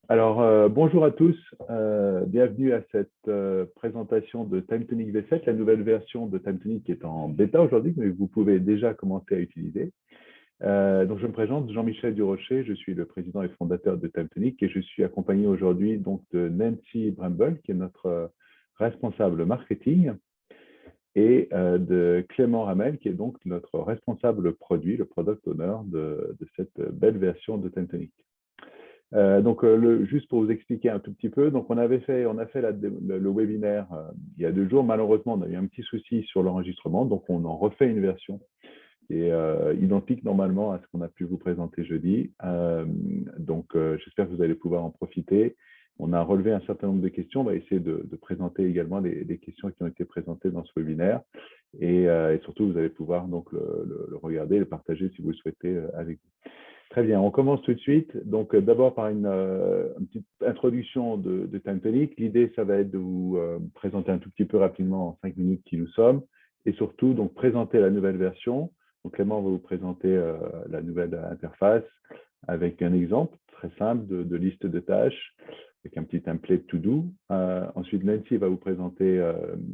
Bonjour à tous, bienvenue à cette présentation de TimeTonic V7, la nouvelle version de TimeTonic qui est en bêta aujourd'hui, mais que vous pouvez déjà commencer à utiliser. Donc, je me présente, Jean-Michel Durocher, je suis le président et fondateur de TimeTonic et je suis accompagné aujourd'hui donc de Nancy Bramble, qui est notre responsable marketing, et de Clément Ramel, qui est donc notre responsable produit, le product owner de cette belle version de TimeTonic. Juste pour vous expliquer un tout petit peu, donc on a fait le webinaire il y a 2 jours. Malheureusement, on a eu un petit souci sur l'enregistrement, donc on en refait une version qui est identique normalement à ce qu'on a pu vous présenter jeudi. J'espère que vous allez pouvoir en profiter. On a relevé un certain nombre de questions. On va essayer de présenter également les questions qui ont été présentées dans ce webinaire. Et surtout, vous allez pouvoir donc le regarder et le partager si vous le souhaitez avec vous. Très bien, on commence tout de suite. Donc, d'abord par une petite introduction de TimeTonic. L'idée, ça va être de vous présenter un tout petit peu rapidement en 5 minutes qui nous sommes et surtout donc présenter la nouvelle version. Donc, Clément va vous présenter la nouvelle interface avec un exemple très simple de liste de tâches avec un petit template to do. Ensuite, Nancy va vous présenter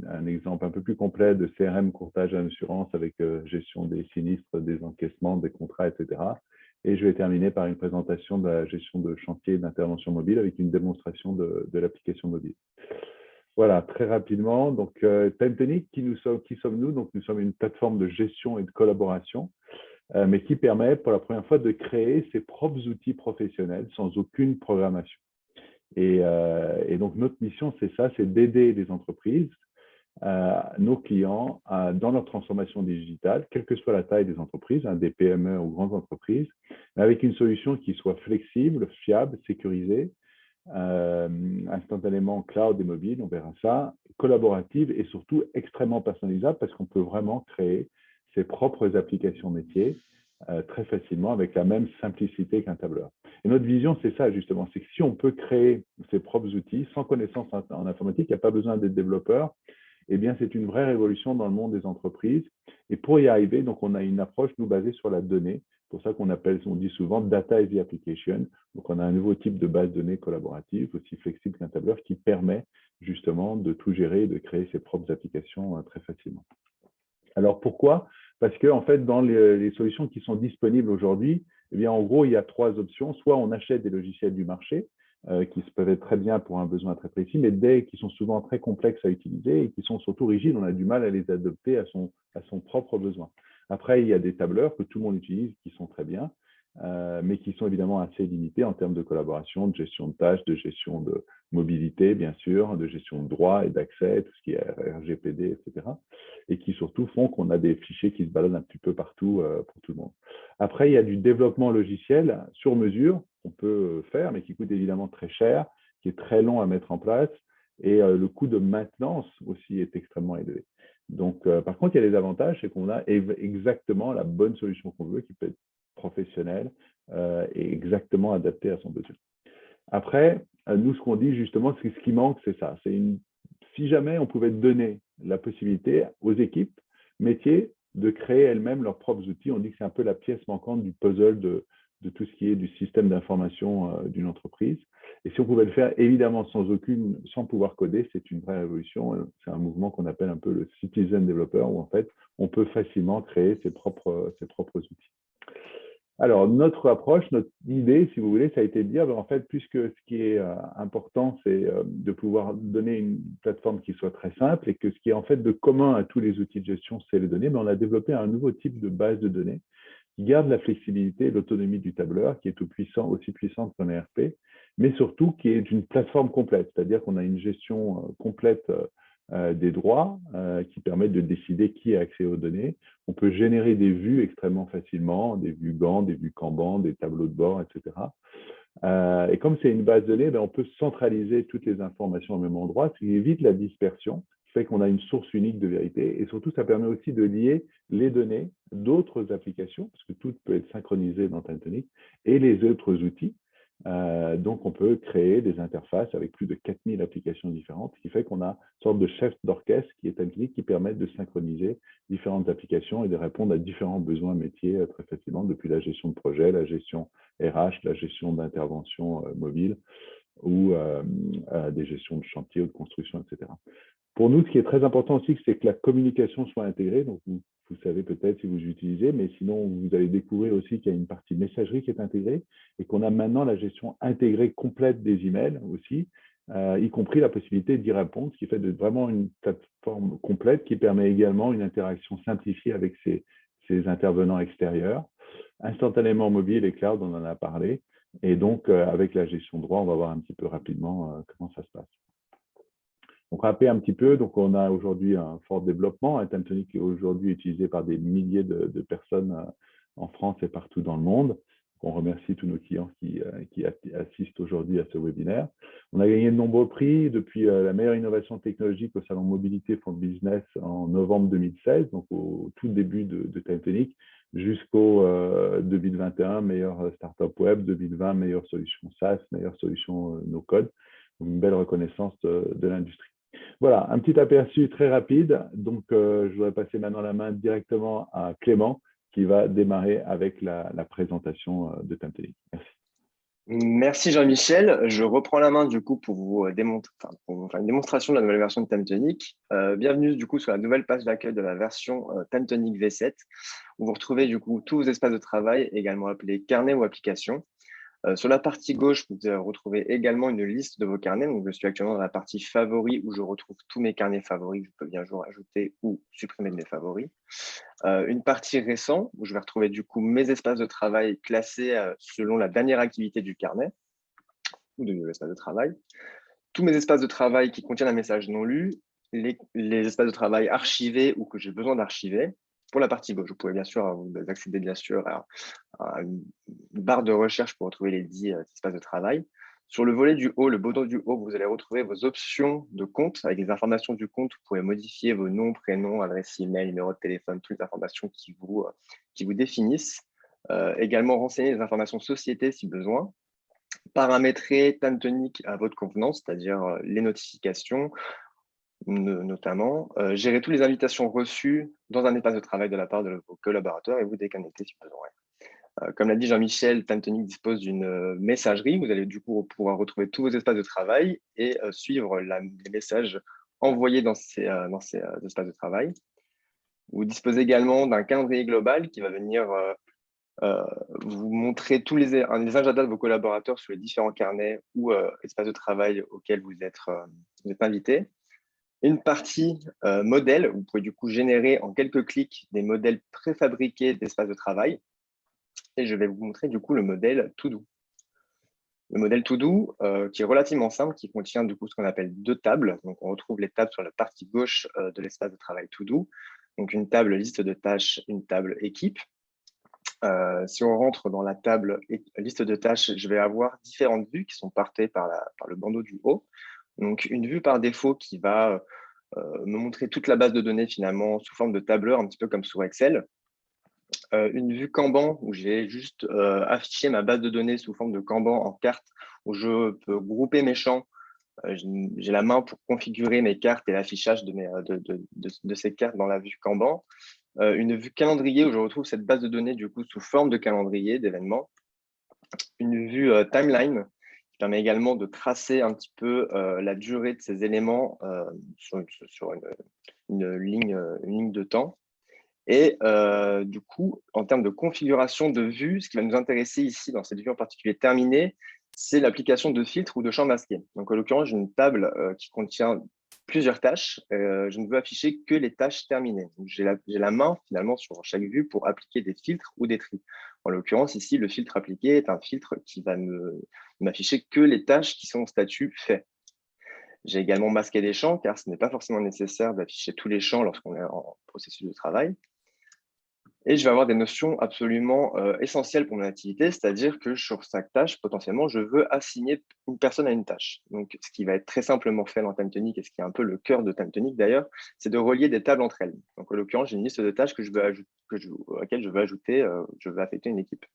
un exemple un peu plus complet de CRM courtage à l'assurance avec gestion des sinistres, des encaissements, des contrats, etc. Et je vais terminer par une présentation de la gestion de chantier d'intervention mobile avec une démonstration de l'application mobile. Voilà, très rapidement. Donc, TimeTonic, qui sommes-nous? Donc, nous sommes une plateforme de gestion et de collaboration, mais qui permet pour la première fois de créer ses propres outils professionnels sans aucune programmation. Et donc, notre mission, c'est ça, c'est d'aider les entreprises, nos clients, dans leur transformation digitale, quelle que soit la taille des entreprises, des PME ou grandes entreprises, avec une solution qui soit flexible, fiable, sécurisée, instantanément cloud et mobile, on verra ça, collaborative et surtout extrêmement personnalisable parce qu'on peut vraiment créer ses propres applications métiers très facilement avec la même simplicité qu'un tableur. Et notre vision, c'est ça justement, c'est que si on peut créer ses propres outils sans connaissance en informatique, il n'y a pas besoin d'être développeur, eh bien, c'est une vraie révolution dans le monde des entreprises. Et pour y arriver, donc, on a une approche, nous, basée sur la donnée. C'est pour ça on dit souvent data as the application. Donc, on a un nouveau type de base de données collaborative, aussi flexible qu'un tableur, qui permet justement de tout gérer et de créer ses propres applications très facilement. Alors, pourquoi? Parce que, en fait, dans les solutions qui sont disponibles aujourd'hui, eh bien, en gros, il y a 3 options. Soit on achète des logiciels du marché, qui peuvent être très bien pour un besoin très précis, mais qui sont souvent très complexes à utiliser et qui sont surtout rigides. On a du mal à les adopter à son propre besoin. Après, il y a des tableurs que tout le monde utilise qui sont très bien, mais qui sont évidemment assez limités en termes de collaboration, de gestion de tâches, de gestion de mobilité, bien sûr, de gestion de droits et d'accès, tout ce qui est RGPD, etc. Et qui surtout font qu'on a des fichiers qui se baladent un petit peu partout pour tout le monde. Après, il y a du développement logiciel sur mesure qu'on peut faire, mais qui coûte évidemment très cher, qui est très long à mettre en place, et le coût de maintenance aussi est extrêmement élevé. Donc, par contre, il y a des avantages, c'est qu'on a exactement la bonne solution qu'on veut, qui peut être professionnelle et exactement adaptée à son besoin. Après, nous, ce qu'on dit justement, c'est que ce qui manque, c'est ça. Si jamais on pouvait donner la possibilité aux équipes métiers de créer elles-mêmes leurs propres outils, on dit que c'est un peu la pièce manquante du puzzle de tout ce qui est du système d'information d'une entreprise. Et si on pouvait le faire, évidemment, sans pouvoir coder, c'est une vraie révolution. C'est un mouvement qu'on appelle un peu le citizen developer, où en fait, on peut facilement créer ses propres outils. Alors, notre approche, notre idée, si vous voulez, ça a été de dire, en fait, puisque ce qui est important, c'est de pouvoir donner une plateforme qui soit très simple et que ce qui est en fait de commun à tous les outils de gestion, c'est les données, mais on a développé un nouveau type de base de données qui garde la flexibilité et l'autonomie du tableur, qui est tout puissant, aussi puissante qu'un ERP, mais surtout qui est une plateforme complète, c'est-à-dire qu'on a une gestion complète des droits qui permettent de décider qui a accès aux données. On peut générer des vues extrêmement facilement, des vues Gantt, des vues Kanban, des tableaux de bord, etc. Et comme c'est une base de données, on peut centraliser toutes les informations au même endroit, ce qui évite la dispersion, ce qui fait qu'on a une source unique de vérité. Et surtout, ça permet aussi de lier les données d'autres applications, parce que tout peut être synchronisé dans TimeTonic, et les autres outils. Donc, on peut créer des interfaces avec plus de 4000 applications différentes, ce qui fait qu'on a une sorte de chef d'orchestre qui est TimeTonic qui permet de synchroniser différentes applications et de répondre à différents besoins métiers très facilement, depuis la gestion de projet, la gestion RH, la gestion d'intervention mobile, ou des gestions de chantier ou de construction, etc. Pour nous, ce qui est très important aussi, c'est que la communication soit intégrée. Donc, vous savez peut-être si vous utilisez, mais sinon, vous allez découvrir aussi qu'il y a une partie messagerie qui est intégrée et qu'on a maintenant la gestion intégrée complète des emails aussi, y compris la possibilité d'y répondre, ce qui fait vraiment une plateforme complète qui permet également une interaction simplifiée avec ces intervenants extérieurs. Instantanément mobile et cloud, on en a parlé. Et donc, avec la gestion de droit, on va voir un petit peu rapidement comment ça se passe. Donc, rappeler un petit peu, donc on a aujourd'hui un fort développement. Un Timetonic est aujourd'hui utilisé par des milliers de personnes en France et partout dans le monde. On remercie tous nos clients qui assistent aujourd'hui à ce webinaire. On a gagné de nombreux prix depuis la meilleure innovation technologique au Salon Mobilité for Business en novembre 2016, donc au tout début de Timetonic, jusqu'au 2021, meilleure startup web, 2020, meilleure solution SaaS, meilleure solution no-code. Une belle reconnaissance de l'industrie. Voilà, un petit aperçu très rapide. Donc, je voudrais passer maintenant la main directement à Clément, qui va démarrer avec la présentation de Timetonic. Merci. Merci Jean-Michel. Je reprends la main du coup pour vous faire une démonstration de la nouvelle version de Timetonic. Bienvenue du coup sur la nouvelle page d'accueil de la version Timetonic V7, où vous retrouvez du coup tous vos espaces de travail, également appelés carnets ou applications. Sur la partie gauche, vous retrouvez également une liste de vos carnets. Donc, je suis actuellement dans la partie favoris où je retrouve tous mes carnets favoris que je peux bien sûr ajouter ou supprimer de mes favoris. Une partie récent où je vais retrouver du coup mes espaces de travail classés selon la dernière activité du carnet ou de l'espace de travail. Tous mes espaces de travail qui contiennent un message non lu, les espaces de travail archivés ou que j'ai besoin d'archiver. Pour la partie gauche, vous pouvez bien sûr accéder bien sûr à une barre de recherche pour retrouver les 10 espaces de travail. Sur le volet du haut, le bouton du haut, vous allez retrouver vos options de compte avec les informations du compte. Vous pouvez modifier vos noms, prénoms, adresse email, numéro de téléphone, toutes les informations qui vous définissent. Également renseigner les informations société si besoin. Paramétrer Timetonic à votre convenance, c'est-à-dire les notifications, notamment, gérer toutes les invitations reçues dans un espace de travail de la part de vos collaborateurs et vous déconnecter si besoin. Comme l'a dit Jean-Michel, Timetonic dispose d'une messagerie. Vous allez du coup pouvoir retrouver tous vos espaces de travail et suivre les messages envoyés dans ces espaces de travail. Vous disposez également d'un calendrier global qui va venir vous montrer tous les agendas de vos collaborateurs sur les différents carnets ou espaces de travail auxquels vous êtes invités. Une partie modèle, vous pouvez du coup générer en quelques clics des modèles préfabriqués d'espaces de travail. Et je vais vous montrer du coup le modèle To-Do. Le modèle To-Do qui est relativement simple, qui contient du coup ce qu'on appelle deux tables. Donc on retrouve les tables sur la partie gauche de l'espace de travail To-Do. Donc une table liste de tâches, une table équipe. Si on rentre dans la table liste de tâches, je vais avoir différentes vues qui sont partagées par le bandeau du haut. Donc, une vue par défaut qui va me montrer toute la base de données finalement sous forme de tableur, un petit peu comme sur Excel. Une vue Kanban où j'ai juste affiché ma base de données sous forme de Kanban en carte où je peux grouper mes champs. J'ai la main pour configurer mes cartes et l'affichage de ces cartes dans la vue Kanban. Une vue calendrier où je retrouve cette base de données du coup sous forme de calendrier d'événements. Une vue timeline qui permet également de tracer un petit peu la durée de ces éléments sur une ligne de temps. Et du coup, en termes de configuration de vue, ce qui va nous intéresser ici dans cette vue en particulier terminée, c'est l'application de filtres ou de champs masqués. Donc, en l'occurrence, j'ai une table qui contient plusieurs tâches. Je ne veux afficher que les tâches terminées. J'ai la main finalement sur chaque vue pour appliquer des filtres ou des tris. En l'occurrence, ici, le filtre appliqué est un filtre qui va m'afficher que les tâches qui sont au statut fait. J'ai également masqué des champs car ce n'est pas forcément nécessaire d'afficher tous les champs lorsqu'on est en processus de travail. Et je vais avoir des notions absolument essentielles pour mon activité, c'est-à-dire que sur chaque tâche, potentiellement, je veux assigner une personne à une tâche. Donc, ce qui va être très simplement fait dans Timetonic, et ce qui est un peu le cœur de Timetonic d'ailleurs, c'est de relier des tables entre elles. Donc, en l'occurrence, j'ai une liste de tâches à laquelle je veux affecter une équipe.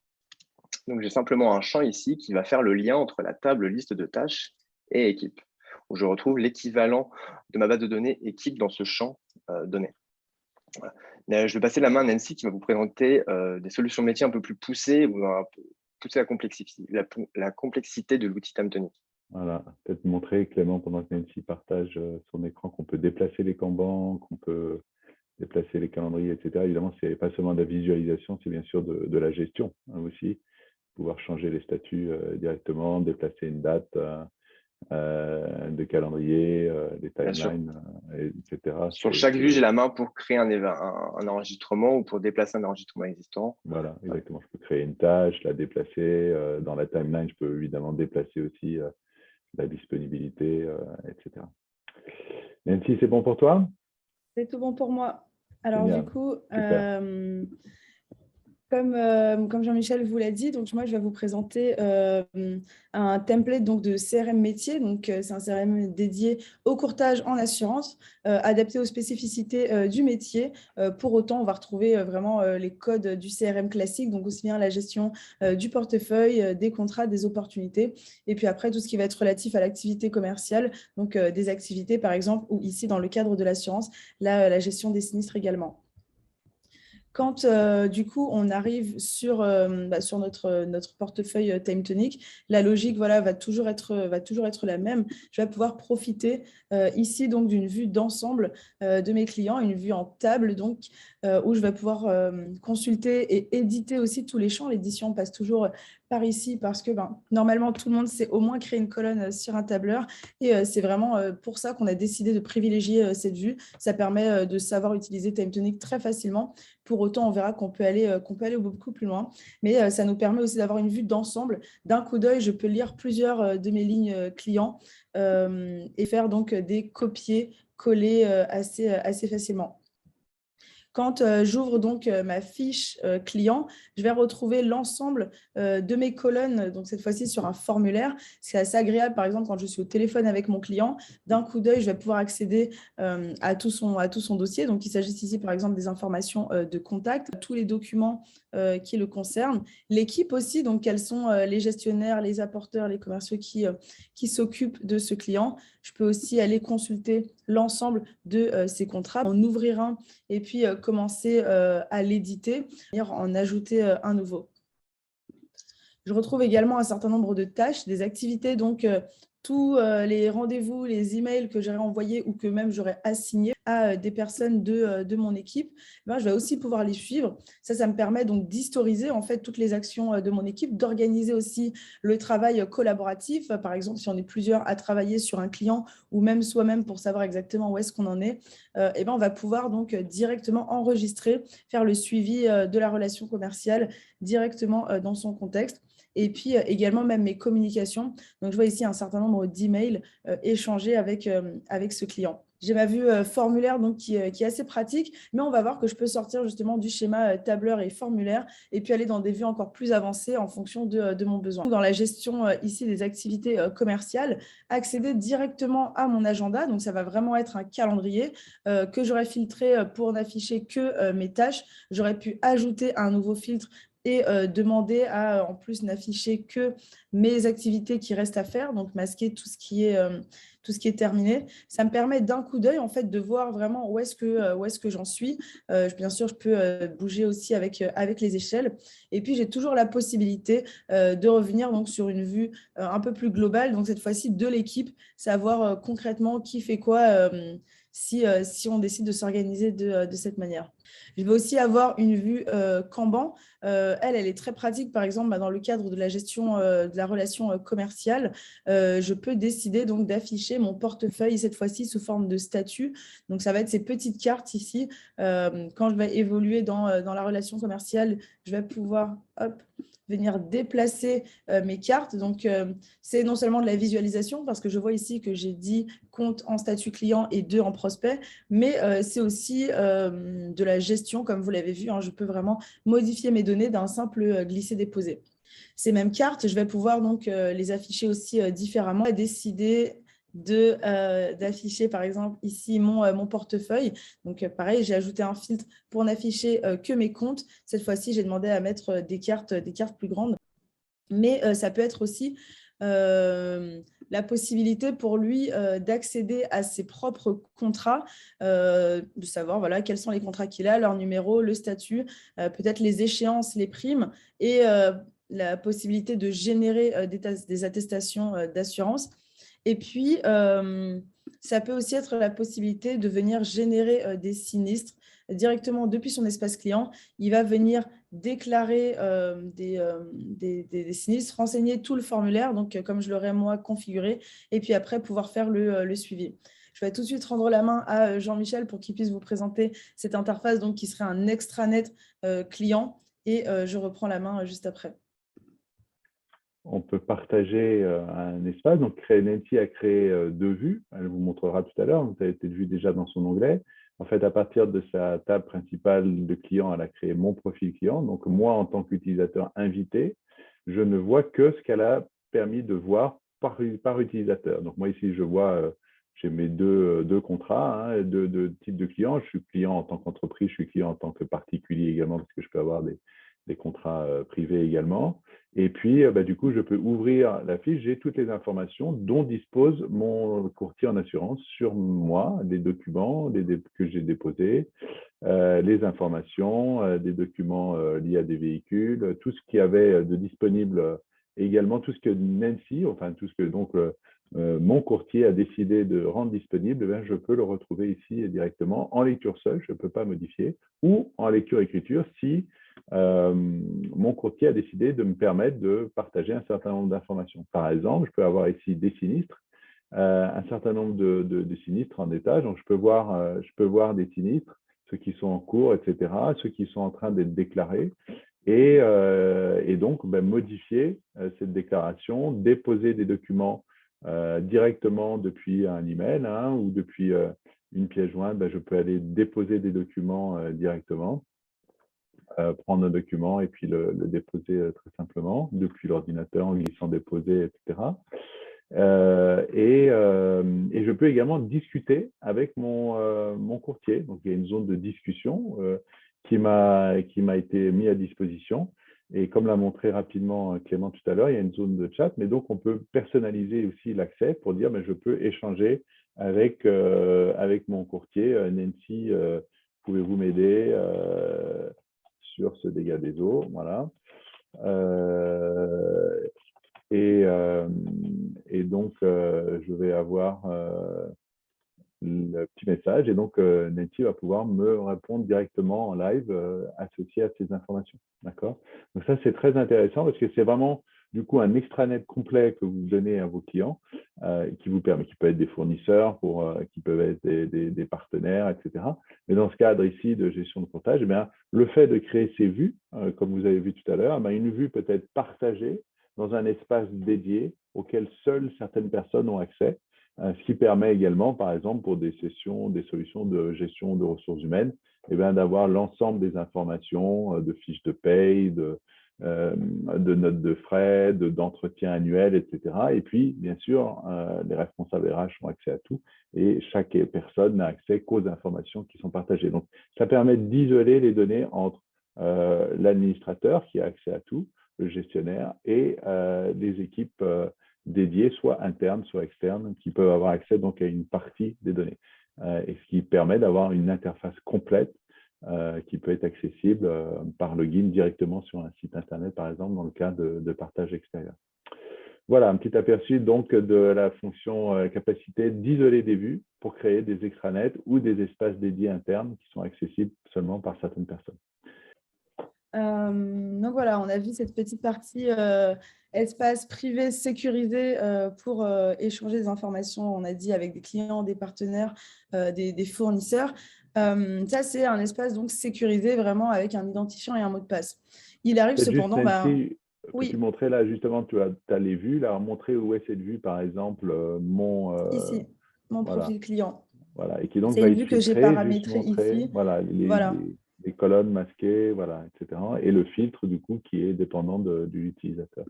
Donc, j'ai simplement un champ ici qui va faire le lien entre la table liste de tâches et équipe, où je retrouve l'équivalent de ma base de données équipe dans ce champ donné. Voilà. Je vais passer la main à Nancy qui va vous présenter des solutions métiers un peu plus poussées ou un peu pousser la complexité de l'outil Timetonic. Voilà, peut-être montrer, Clément, pendant que Nancy partage son écran, qu'on peut déplacer les Kanban, qu'on peut déplacer les calendriers, etc. Évidemment, ce n'est pas seulement de la visualisation, c'est bien sûr de la gestion aussi. Pouvoir changer les statuts directement, déplacer une date de calendrier, des Bien sûr. timelines, etc. Sur chaque vue, j'ai la main pour créer un enregistrement ou pour déplacer un enregistrement existant. Voilà, exactement. Je peux créer une tâche, la déplacer. Dans la timeline, je peux évidemment déplacer aussi la disponibilité, etc. Nancy, c'est bon pour toi? C'est tout bon pour moi. Alors Génial. du coup, Super. comme Jean-Michel vous l'a dit, donc moi je vais vous présenter un template donc, de CRM métier. Donc c'est un CRM dédié au courtage en assurance, adapté aux spécificités du métier. Pour autant, on va retrouver vraiment les codes du CRM classique, donc aussi bien la gestion du portefeuille, des contrats, des opportunités. Et puis après, tout ce qui va être relatif à l'activité commerciale, donc des activités par exemple, ou ici dans le cadre de l'assurance, la gestion des sinistres également. Quand du coup on arrive sur notre portefeuille TimeTonic, la logique va toujours être la même. Je vais pouvoir profiter ici donc d'une vue d'ensemble de mes clients, une vue en table donc où je vais pouvoir consulter et éditer aussi tous les champs. L'édition passe toujours par ici parce que normalement tout le monde sait au moins créer une colonne sur un tableur et c'est vraiment pour ça qu'on a décidé de privilégier cette vue. Ça permet de savoir utiliser TimeTonic très facilement. Pour autant, on verra qu'on peut aller beaucoup plus loin. Mais ça nous permet aussi d'avoir une vue d'ensemble. D'un coup d'œil, je peux lire plusieurs de mes lignes clients et faire donc des copier-coller assez facilement. Quand j'ouvre donc ma fiche client, je vais retrouver l'ensemble de mes colonnes, donc cette fois-ci sur un formulaire. C'est assez agréable, par exemple, quand je suis au téléphone avec mon client, d'un coup d'œil, je vais pouvoir accéder à tout son dossier. Donc, il s'agit ici, par exemple, des informations de contact, tous les documents qui le concernent. L'équipe aussi, donc quels sont les gestionnaires, les apporteurs, les commerciaux qui s'occupent de ce client. Je peux aussi aller consulter l'ensemble de ces contrats, en ouvrir un et puis commencer à l'éditer et en ajouter un nouveau. Je retrouve également un certain nombre de tâches, des activités, donc tous les rendez-vous, les emails que j'aurais envoyés ou que même j'aurais assignés à des personnes de mon équipe, je vais aussi pouvoir les suivre. Ça me permet donc d'historiser en fait toutes les actions de mon équipe, d'organiser aussi le travail collaboratif. Par exemple, si on est plusieurs à travailler sur un client ou même soi-même pour savoir exactement où est-ce qu'on en est, on va pouvoir donc directement enregistrer, faire le suivi de la relation commerciale directement dans son contexte. Et puis également même mes communications. Donc, je vois ici un certain nombre d'emails échangés avec ce client. J'ai ma vue formulaire donc, qui est assez pratique, mais on va voir que je peux sortir justement du schéma tableur et formulaire et puis aller dans des vues encore plus avancées en fonction de mon besoin. Dans la gestion ici des activités commerciales, accéder directement à mon agenda. Donc, ça va vraiment être un calendrier que j'aurais filtré pour n'afficher que mes tâches. J'aurais pu ajouter un nouveau filtre et demander à, en plus, n'afficher que mes activités qui restent à faire, donc masquer tout ce qui est terminé. Ça me permet d'un coup d'œil, en fait, de voir vraiment où est-ce que j'en suis. Bien sûr, je peux bouger aussi avec les échelles. Et puis, j'ai toujours la possibilité de revenir donc, sur une vue un peu plus globale, donc cette fois-ci de l'équipe, savoir concrètement qui fait quoi si on décide de s'organiser de cette manière. Je vais aussi avoir une vue Kanban. Elle est très pratique, par exemple, dans le cadre de la gestion de la relation commerciale. Je peux décider donc d'afficher mon portefeuille, cette fois-ci sous forme de statut. Donc, ça va être ces petites cartes ici. Quand je vais évoluer dans la relation commerciale, je vais pouvoir venir déplacer mes cartes. Donc, c'est non seulement de la visualisation, parce que je vois ici que j'ai 10 comptes en statut client et 2 en prospect, mais c'est aussi de la gestion, comme vous l'avez vu. Je peux vraiment modifier mes données d'un simple glisser-déposer. Ces mêmes cartes, je vais pouvoir donc les afficher aussi différemment, décider d'afficher par exemple ici mon portefeuille. Donc pareil, j'ai ajouté un filtre pour n'afficher que mes comptes. Cette fois-ci, j'ai demandé à mettre des cartes plus grandes. Mais ça peut être aussi la possibilité pour lui d'accéder à ses propres contrats, de savoir quels sont les contrats qu'il a, leur numéro, le statut, peut-être les échéances, les primes, et la possibilité de générer des attestations d'assurance. Et puis, ça peut aussi être la possibilité de venir générer des sinistres directement depuis son espace client. Il va venir déclarer des sinistres, renseigner tout le formulaire, donc comme je l'aurais moi configuré, et puis après pouvoir faire le suivi. Je vais tout de suite rendre la main à Jean-Michel pour qu'il puisse vous présenter cette interface donc, qui serait un extranet client, et je reprends la main juste après. On peut partager un espace. Donc, Nancy a créé 2 vues. Elle vous montrera tout à l'heure. Vous avez peut-être vu déjà dans son onglet. En fait, à partir de sa table principale de client, elle a créé mon profil client. Donc, moi, en tant qu'utilisateur invité, je ne vois que ce qu'elle a permis de voir par utilisateur. Donc, moi, ici, je vois, j'ai mes deux contrats, hein, deux types de clients. Je suis client en tant qu'entreprise, je suis client en tant que particulier également, parce que je peux avoir des contrats privés également. Et puis, du coup, je peux ouvrir la fiche, j'ai toutes les informations dont dispose mon courtier en assurance sur moi, les documents que j'ai déposés, les informations, des documents liés à des véhicules, tout ce qu'il y avait de disponible, également tout ce que Nancy, enfin tout ce que donc mon courtier a décidé de rendre disponible, je peux le retrouver ici directement en lecture seule, je ne peux pas modifier, ou en lecture-écriture si mon courtier a décidé de me permettre de partager un certain nombre d'informations. Par exemple, je peux avoir ici des sinistres, un certain nombre de sinistres en étage. Donc, je peux voir des sinistres, ceux qui sont en cours, etc., ceux qui sont en train d'être déclarés. Et donc, modifier cette déclaration, déposer des documents directement depuis un email hein, ou depuis une pièce jointe. Je peux aller déposer des documents directement. Prendre un document et puis le déposer très simplement depuis l'ordinateur en glissant déposer, etc. Et je peux également discuter avec mon courtier. Donc, il y a une zone de discussion qui m'a été mise à disposition. Et comme l'a montré rapidement Clément tout à l'heure, il y a une zone de chat, mais donc on peut personnaliser aussi l'accès pour dire je peux échanger avec mon courtier. Nancy, pouvez-vous m'aider sur ce dégât des eaux, voilà. Et donc, je vais avoir le petit message et donc Nancy va pouvoir me répondre directement en live associé à ces informations. D'accord? Donc ça, c'est très intéressant parce que c'est vraiment du coup un extranet complet que vous donnez à vos clients qui vous permet, qui peut être des fournisseurs, qui peuvent être des partenaires, etc. Mais dans ce cadre ici de gestion de comptage, eh bien, le fait de créer ces vues, comme vous avez vu tout à l'heure, une vue peut être partagée dans un espace dédié auquel seules certaines personnes ont accès, ce qui permet également, par exemple, pour des solutions de gestion de ressources humaines, d'avoir l'ensemble des informations, de fiches de paye, de notes de frais, d'entretien annuel, etc. Et puis, bien sûr, les responsables RH ont accès à tout et chaque personne n'a accès qu'aux informations qui sont partagées. Donc, ça permet d'isoler les données entre l'administrateur qui a accès à tout, le gestionnaire et des équipes dédiées, soit internes, soit externes, qui peuvent avoir accès donc à une partie des données. Et ce qui permet d'avoir une interface complète qui peut être accessible par login directement sur un site internet, par exemple, dans le cas de partage extérieur. Voilà, un petit aperçu donc de la fonction capacité d'isoler des vues pour créer des extranets ou des espaces dédiés internes qui sont accessibles seulement par certaines personnes. Donc voilà, on a vu cette petite partie espace privé sécurisé pour échanger des informations, on a dit, avec des clients, des partenaires, des fournisseurs. Ça, c'est un espace donc sécurisé vraiment avec un identifiant et un mot de passe. Il arrive cependant… Nancy, oui. peux-tu montrer là, justement, tu as les vues, là, montrer où est cette vue, par exemple, ici, mon profil client. Voilà, et qui donc c'est va une être vue que j'ai filtré, paramétrée ici. Voilà, les colonnes masquées, voilà, etc. Et le filtre, du coup, qui est dépendant de l'utilisateur.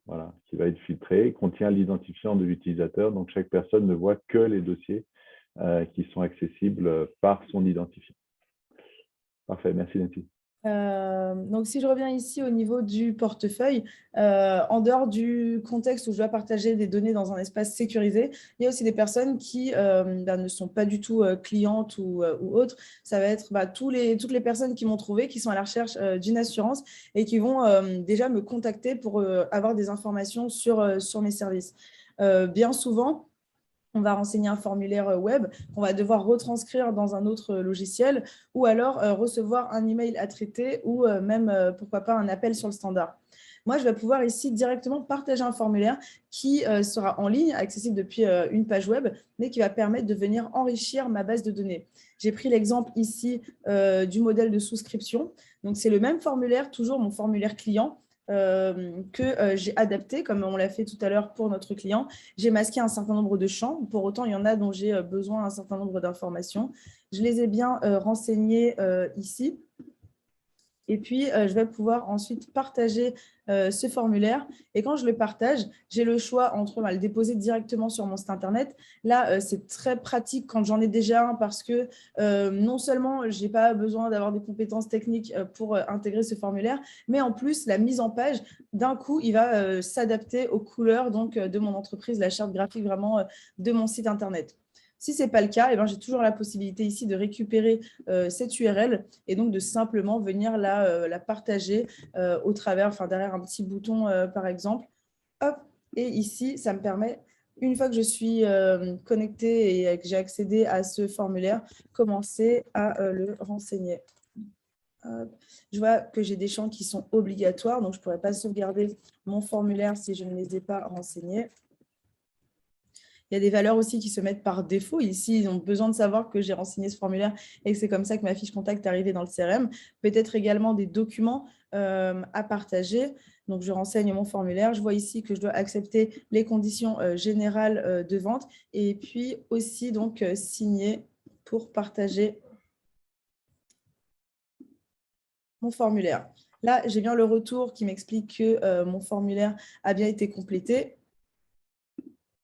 Voilà, qui va être filtré, contient l'identifiant de l'utilisateur. Donc, chaque personne ne voit que les dossiers qui sont accessibles par son identifiant. Parfait, merci Nancy. Donc, si je reviens ici au niveau du portefeuille, en dehors du contexte où je dois partager des données dans un espace sécurisé, il y a aussi des personnes qui ne sont pas du tout clientes ou autres. Ça va être toutes les personnes qui m'ont trouvé, qui sont à la recherche d'une assurance et qui vont déjà me contacter pour avoir des informations sur mes services. Bien souvent, on va renseigner un formulaire web qu'on va devoir retranscrire dans un autre logiciel ou alors recevoir un email à traiter ou même, pourquoi pas, un appel sur le standard. Moi, je vais pouvoir ici directement partager un formulaire qui sera en ligne, accessible depuis une page web, mais qui va permettre de venir enrichir ma base de données. J'ai pris l'exemple ici du modèle de souscription. Donc, c'est le même formulaire, toujours mon formulaire client, que j'ai adapté, comme on l'a fait tout à l'heure pour notre client. J'ai masqué un certain nombre de champs. Pour autant, il y en a dont j'ai besoin d'un certain nombre d'informations. Je les ai bien renseignées ici. Et puis, je vais pouvoir ensuite partager ce formulaire. Et quand je le partage, j'ai le choix entre le déposer directement sur mon site internet. Là, c'est très pratique quand j'en ai déjà un parce que non seulement je n'ai pas besoin d'avoir des compétences techniques pour intégrer ce formulaire, mais en plus, la mise en page, d'un coup, il va s'adapter aux couleurs donc, de mon entreprise, la charte graphique vraiment de mon site internet. Si ce n'est pas le cas, j'ai toujours la possibilité ici de récupérer cette URL et donc de simplement venir la partager au travers, derrière un petit bouton, par exemple. Hop, et ici, ça me permet, une fois que je suis connectée et que j'ai accédé à ce formulaire, commencer à le renseigner. Hop. Je vois que j'ai des champs qui sont obligatoires, donc je ne pourrais pas sauvegarder mon formulaire si je ne les ai pas renseignés. Il y a des valeurs aussi qui se mettent par défaut. Ici, ils ont besoin de savoir que j'ai renseigné ce formulaire et que c'est comme ça que ma fiche contact est arrivée dans le CRM. Peut-être également des documents à partager. Donc, je renseigne mon formulaire. Je vois ici que je dois accepter les conditions générales de vente et puis aussi donc signer pour partager mon formulaire. Là, j'ai bien le retour qui m'explique que mon formulaire a bien été complété.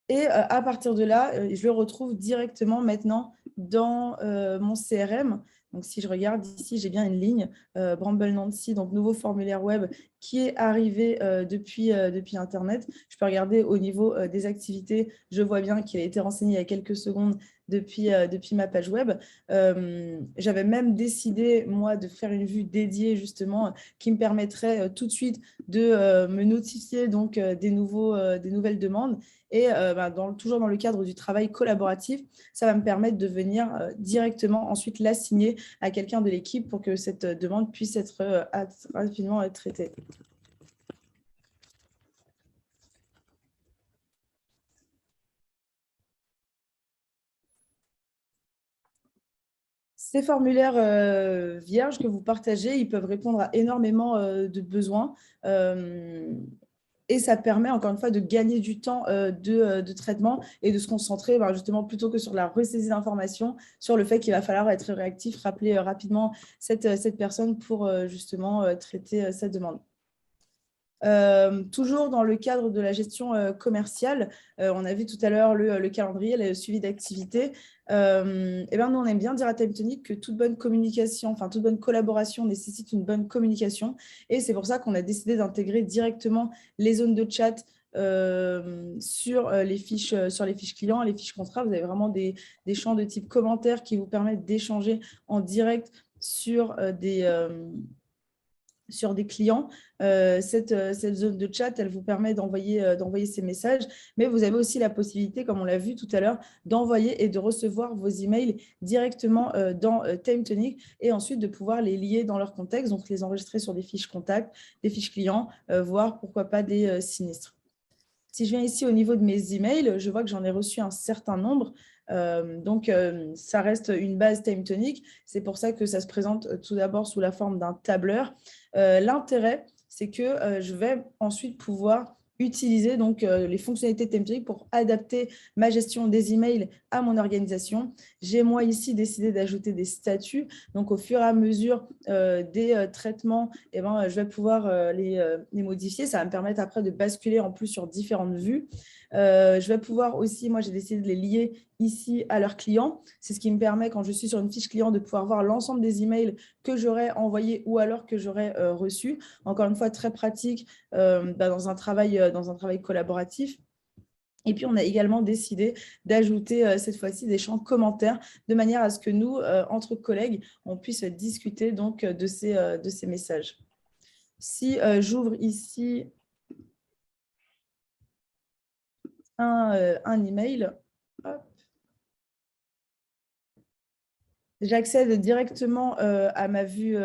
Et à partir de là, je le retrouve directement maintenant dans mon CRM. Donc, si je regarde ici, j'ai bien une ligne Bramble Nancy, donc nouveau formulaire web qui est arrivé depuis Internet. Je peux regarder au niveau des activités. Je vois bien qu'il a été renseigné il y a quelques secondes depuis ma page web. J'avais même décidé, moi, de faire une vue dédiée, justement, qui me permettrait tout de suite de me notifier donc, des nouvelles demandes. Et toujours dans le cadre du travail collaboratif, ça va me permettre de venir directement ensuite l'assigner à quelqu'un de l'équipe pour que cette demande puisse être rapidement traitée. Ces formulaires vierges que vous partagez, ils peuvent répondre à énormément de besoins. Et ça permet, encore une fois, de gagner du temps de traitement et de se concentrer justement plutôt que sur la ressaisie d'informations, sur le fait qu'il va falloir être réactif, rappeler rapidement cette personne pour justement traiter cette demande. Toujours dans le cadre de la gestion commerciale, on a vu tout à l'heure le calendrier, le suivi d'activité. Nous, on aime bien dire à TimeTonic que toute bonne communication, toute bonne collaboration nécessite une bonne communication. Et c'est pour ça qu'on a décidé d'intégrer directement les zones de chat sur les fiches clients, les fiches contrats. Vous avez vraiment des champs de type commentaires qui vous permettent d'échanger en direct sur des clients. Cette zone de chat, elle vous permet d'envoyer ces messages, mais vous avez aussi la possibilité, comme on l'a vu tout à l'heure, d'envoyer et de recevoir vos emails directement dans TimeTonic et ensuite de pouvoir les lier dans leur contexte, donc les enregistrer sur des fiches contacts, des fiches clients, voire pourquoi pas des sinistres. Si je viens ici au niveau de mes emails, je vois que j'en ai reçu un certain nombre. Donc, ça reste une base TimeTonic. C'est pour ça que ça se présente tout d'abord sous la forme d'un tableur. L'intérêt, c'est que je vais ensuite pouvoir utiliser donc, les fonctionnalités de TimeTonic pour adapter ma gestion des emails à mon organisation. J'ai moi ici décidé d'ajouter des statuts. Donc, au fur et à mesure des traitements, je vais pouvoir les modifier. Ça va me permettre après de basculer en plus sur différentes vues. Je vais pouvoir aussi, moi j'ai décidé de les lier ici à leurs clients. C'est ce qui me permet, quand je suis sur une fiche client, de pouvoir voir l'ensemble des emails que j'aurais envoyés ou alors que j'aurais reçus. Encore une fois, très pratique dans un travail collaboratif. Et puis, on a également décidé d'ajouter cette fois-ci des champs commentaires de manière à ce que nous, entre collègues, on puisse discuter donc de ces messages. Si j'ouvre ici un email, j'accède directement à ma vue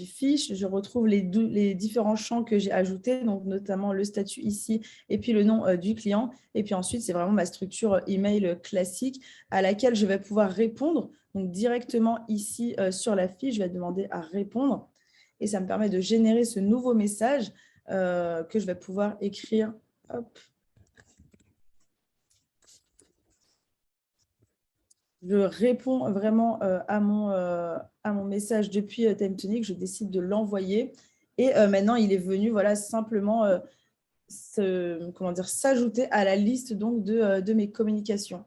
fiche. Je retrouve les différents champs que j'ai ajoutés, donc notamment le statut ici et puis le nom du client. Et puis ensuite, c'est vraiment ma structure email classique à laquelle je vais pouvoir répondre. Donc directement ici sur la fiche, je vais demander à répondre. Et ça me permet de générer ce nouveau message que je vais pouvoir écrire. Hop. Je réponds vraiment à mon message depuis TimeTonic, je décide de l'envoyer. Et maintenant, il est venu simplement s'ajouter à la liste donc, de mes communications.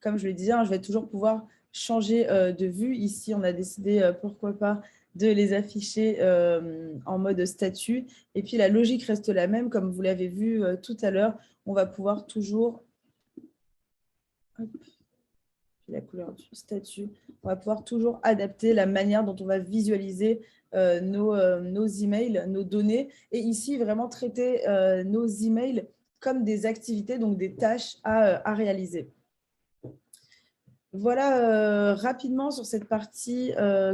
Comme je le disais, je vais toujours pouvoir changer de vue. Ici, on a décidé, pourquoi pas, de les afficher en mode statut. Et puis, la logique reste la même. Comme vous l'avez vu tout à l'heure, on va pouvoir toujours... Hop, la couleur du statut. On va pouvoir toujours adapter la manière dont on va visualiser nos emails, nos données. Et ici, vraiment traiter nos emails comme des activités, donc des tâches à réaliser. Voilà rapidement sur cette partie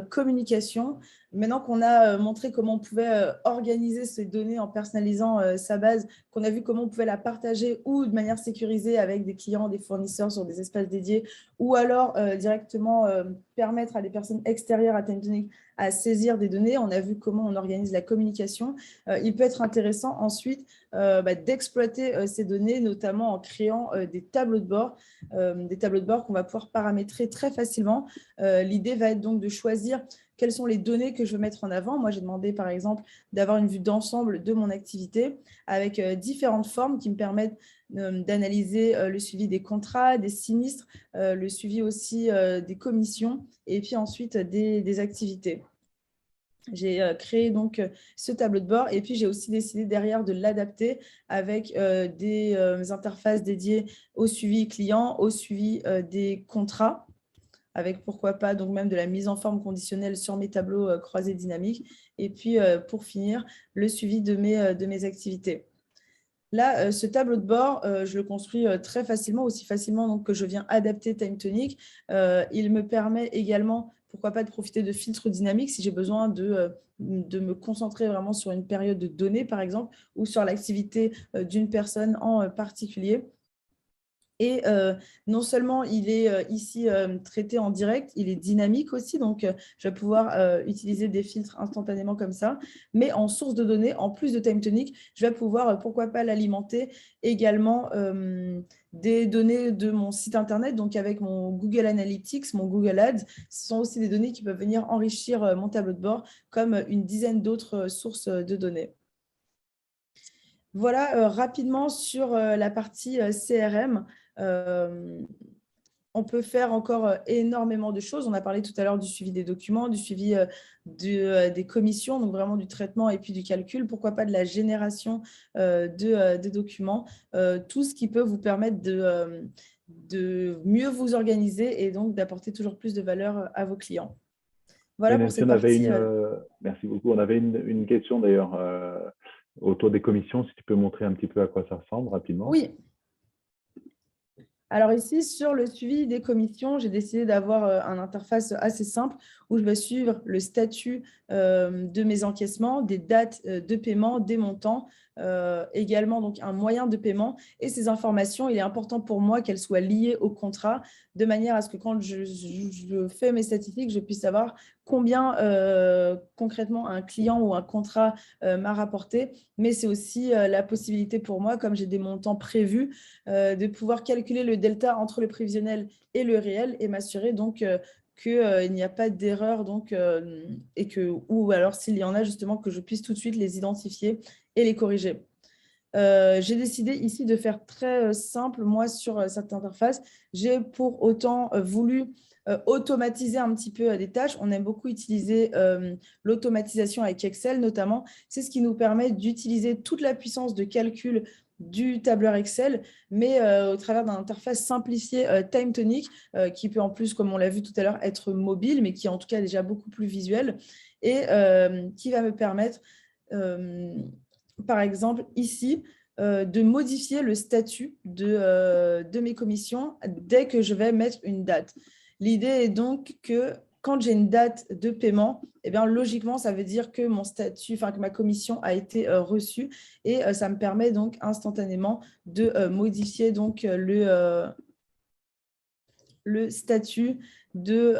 communication. Maintenant qu'on a montré comment on pouvait organiser ces données en personnalisant sa base, qu'on a vu comment on pouvait la partager ou de manière sécurisée avec des clients, des fournisseurs sur des espaces dédiés, ou alors directement permettre à des personnes extérieures à TimeTonic à saisir des données. On a vu comment on organise la communication. Il peut être intéressant ensuite d'exploiter ces données, notamment en créant des tableaux de bord qu'on va pouvoir paramétrer très facilement. L'idée va être donc de choisir quelles sont les données que je veux mettre en avant. Moi, j'ai demandé, par exemple, d'avoir une vue d'ensemble de mon activité avec différentes formes qui me permettent d'analyser le suivi des contrats, des sinistres, le suivi aussi des commissions et puis ensuite des activités. J'ai créé donc ce tableau de bord et puis j'ai aussi décidé derrière de l'adapter avec des interfaces dédiées au suivi client, au suivi des contrats, avec pourquoi pas donc même de la mise en forme conditionnelle sur mes tableaux croisés dynamiques et puis pour finir le suivi de mes activités. Là, ce tableau de bord, je le construis très facilement, aussi facilement donc, que je viens adapter TimeTonic. Il me permet également, pourquoi pas, de profiter de filtres dynamiques si j'ai besoin de me concentrer vraiment sur une période de données, par exemple, ou sur l'activité d'une personne en particulier. Et non seulement il est ici traité en direct, il est dynamique aussi, donc je vais pouvoir utiliser des filtres instantanément comme ça. Mais en source de données, en plus de TimeTonic, je vais pouvoir, pourquoi pas, l'alimenter également des données de mon site internet, donc avec mon Google Analytics, mon Google Ads. Ce sont aussi des données qui peuvent venir enrichir mon tableau de bord, comme une dizaine d'autres sources de données. Voilà rapidement sur la partie CRM. On peut faire encore énormément de choses. On a parlé tout à l'heure du suivi des documents, du suivi des commissions, donc vraiment du traitement et puis du calcul. Pourquoi pas de la génération des documents. Tout ce qui peut vous permettre de mieux vous organiser et donc d'apporter toujours plus de valeur à vos clients. Voilà pour cette partie. Merci beaucoup. On avait une question d'ailleurs autour des commissions. Si tu peux montrer un petit peu à quoi ça ressemble rapidement. Oui. Alors ici, sur le suivi des commissions, j'ai décidé d'avoir une interface assez simple où je vais suivre le statut de mes encaissements, des dates de paiement, des montants, également donc un moyen de paiement. Et ces informations, il est important pour moi qu'elles soient liées au contrat, de manière à ce que quand je fais mes statistiques, je puisse savoir combien concrètement un client ou un contrat m'a rapporté. Mais c'est aussi la possibilité pour moi, comme j'ai des montants prévus, de pouvoir calculer le delta entre le prévisionnel et le réel et m'assurer donc qu'il n'y a pas d'erreur ou alors s'il y en a justement que je puisse tout de suite les identifier et les corriger. j'ai décidé ici de faire très simple. Moi, sur cette interface, j'ai pour autant voulu automatiser un petit peu des tâches. On aime beaucoup utiliser l'automatisation avec Excel notamment. C'est ce qui nous permet d'utiliser toute la puissance de calcul du tableur Excel, mais au travers d'une interface simplifiée TimeTonic, qui peut en plus, comme on l'a vu tout à l'heure, être mobile, mais qui est en tout cas déjà beaucoup plus visuel, et qui va me permettre, par exemple, ici, de modifier le statut de mes commissions dès que je vais mettre une date. L'idée est donc que quand j'ai une date de paiement, eh bien, logiquement, ça veut dire que mon statut, enfin que ma commission a été reçue, et ça me permet donc instantanément de modifier donc le statut de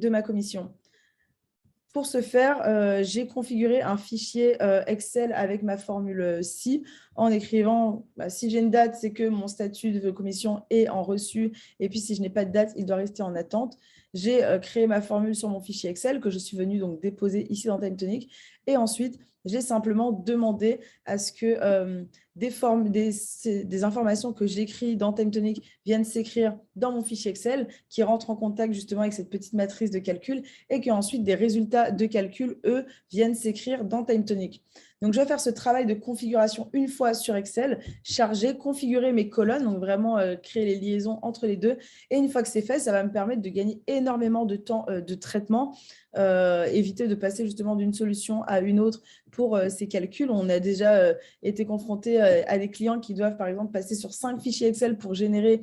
ma commission. Pour ce faire, j'ai configuré un fichier Excel avec ma formule SI en écrivant si j'ai une date, c'est que mon statut de commission est en reçu, et puis si je n'ai pas de date, il doit rester en attente. J'ai créé ma formule sur mon fichier Excel que je suis venue donc déposer ici dans TimeTonic, et ensuite j'ai simplement demandé à ce que des informations que j'écris dans TimeTonic viennent s'écrire dans mon fichier Excel, qui rentre en contact justement avec cette petite matrice de calcul, et qu'ensuite des résultats de calcul, eux, viennent s'écrire dans TimeTonic. Donc, je vais faire ce travail de configuration une fois sur Excel, charger, configurer mes colonnes, donc vraiment créer les liaisons entre les deux. Et une fois que c'est fait, ça va me permettre de gagner énormément de temps de traitement, éviter de passer justement d'une solution à une autre pour ces calculs. On a déjà été confronté à des clients qui doivent, par exemple, passer sur 5 fichiers Excel pour générer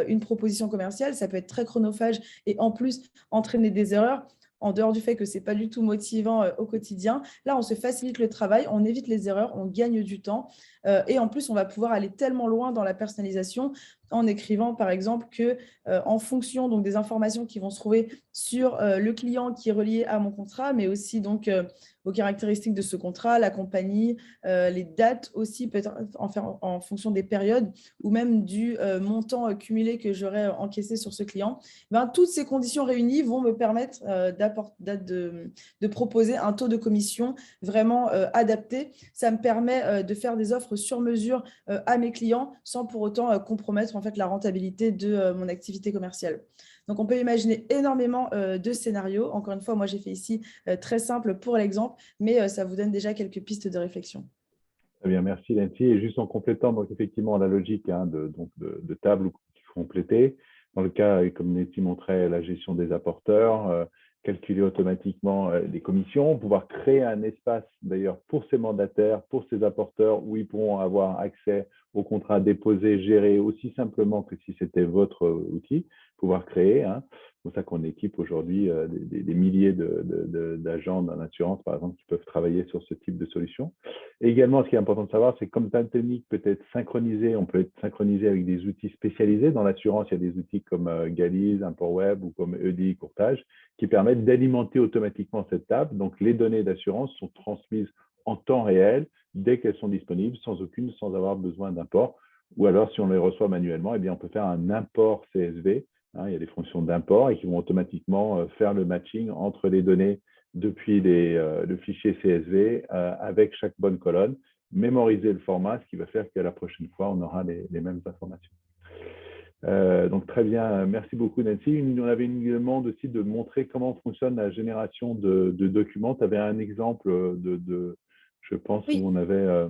une proposition commerciale. Ça peut être très chronophage et en plus entraîner des erreurs, en dehors du fait que ce n'est pas du tout motivant au quotidien. Là, on se facilite le travail, on évite les erreurs, on gagne du temps. Et en plus, on va pouvoir aller tellement loin dans la personnalisation en écrivant, par exemple, que en fonction donc, des informations qui vont se trouver sur le client qui est relié à mon contrat, mais aussi donc, aux caractéristiques de ce contrat, la compagnie, les dates aussi, peut-être en fonction des périodes ou même du montant cumulé que j'aurais encaissé sur ce client. Ben, toutes ces conditions réunies vont me permettre de proposer un taux de commission vraiment adapté. Ça me permet de faire des offres sur mesure à mes clients sans pour autant compromettre en fait, la rentabilité de mon activité commerciale. Donc, on peut imaginer énormément de scénarios. Encore une fois, moi, j'ai fait ici très simple pour l'exemple, mais ça vous donne déjà quelques pistes de réflexion. Très bien, merci Nancy. Et juste en complétant, donc effectivement, la logique de table complétée. Dans le cas, comme Nancy montrait, la gestion des apporteurs, calculer automatiquement les commissions, pouvoir créer un espace d'ailleurs pour ces mandataires, pour ces apporteurs, où ils pourront avoir accès aux contrats déposés, gérés aussi simplement que si c'était votre outil, pouvoir créer. C'est pour ça qu'on équipe aujourd'hui des milliers d'agents dans l'assurance, par exemple, qui peuvent travailler sur ce type de solution. Et également, ce qui est important de savoir, c'est que comme TimeTonic peut être synchronisé, on peut être synchronisé avec des outils spécialisés. Dans l'assurance, il y a des outils comme Galiz, ImportWeb ou comme EDI Courtage qui permettent d'alimenter automatiquement cette table. Donc, les données d'assurance sont transmises en temps réel dès qu'elles sont disponibles, sans avoir besoin d'import. Ou alors, si on les reçoit manuellement, eh bien, on peut faire un import CSV. Il y a des fonctions d'import et qui vont automatiquement faire le matching entre les données depuis le fichier CSV avec chaque bonne colonne, mémoriser le format, ce qui va faire qu'à la prochaine fois, on aura les mêmes informations. Donc, très bien. Merci beaucoup, Nancy. On avait une demande aussi de montrer comment fonctionne la génération de documents. Tu avais un exemple je pense, oui, où on avait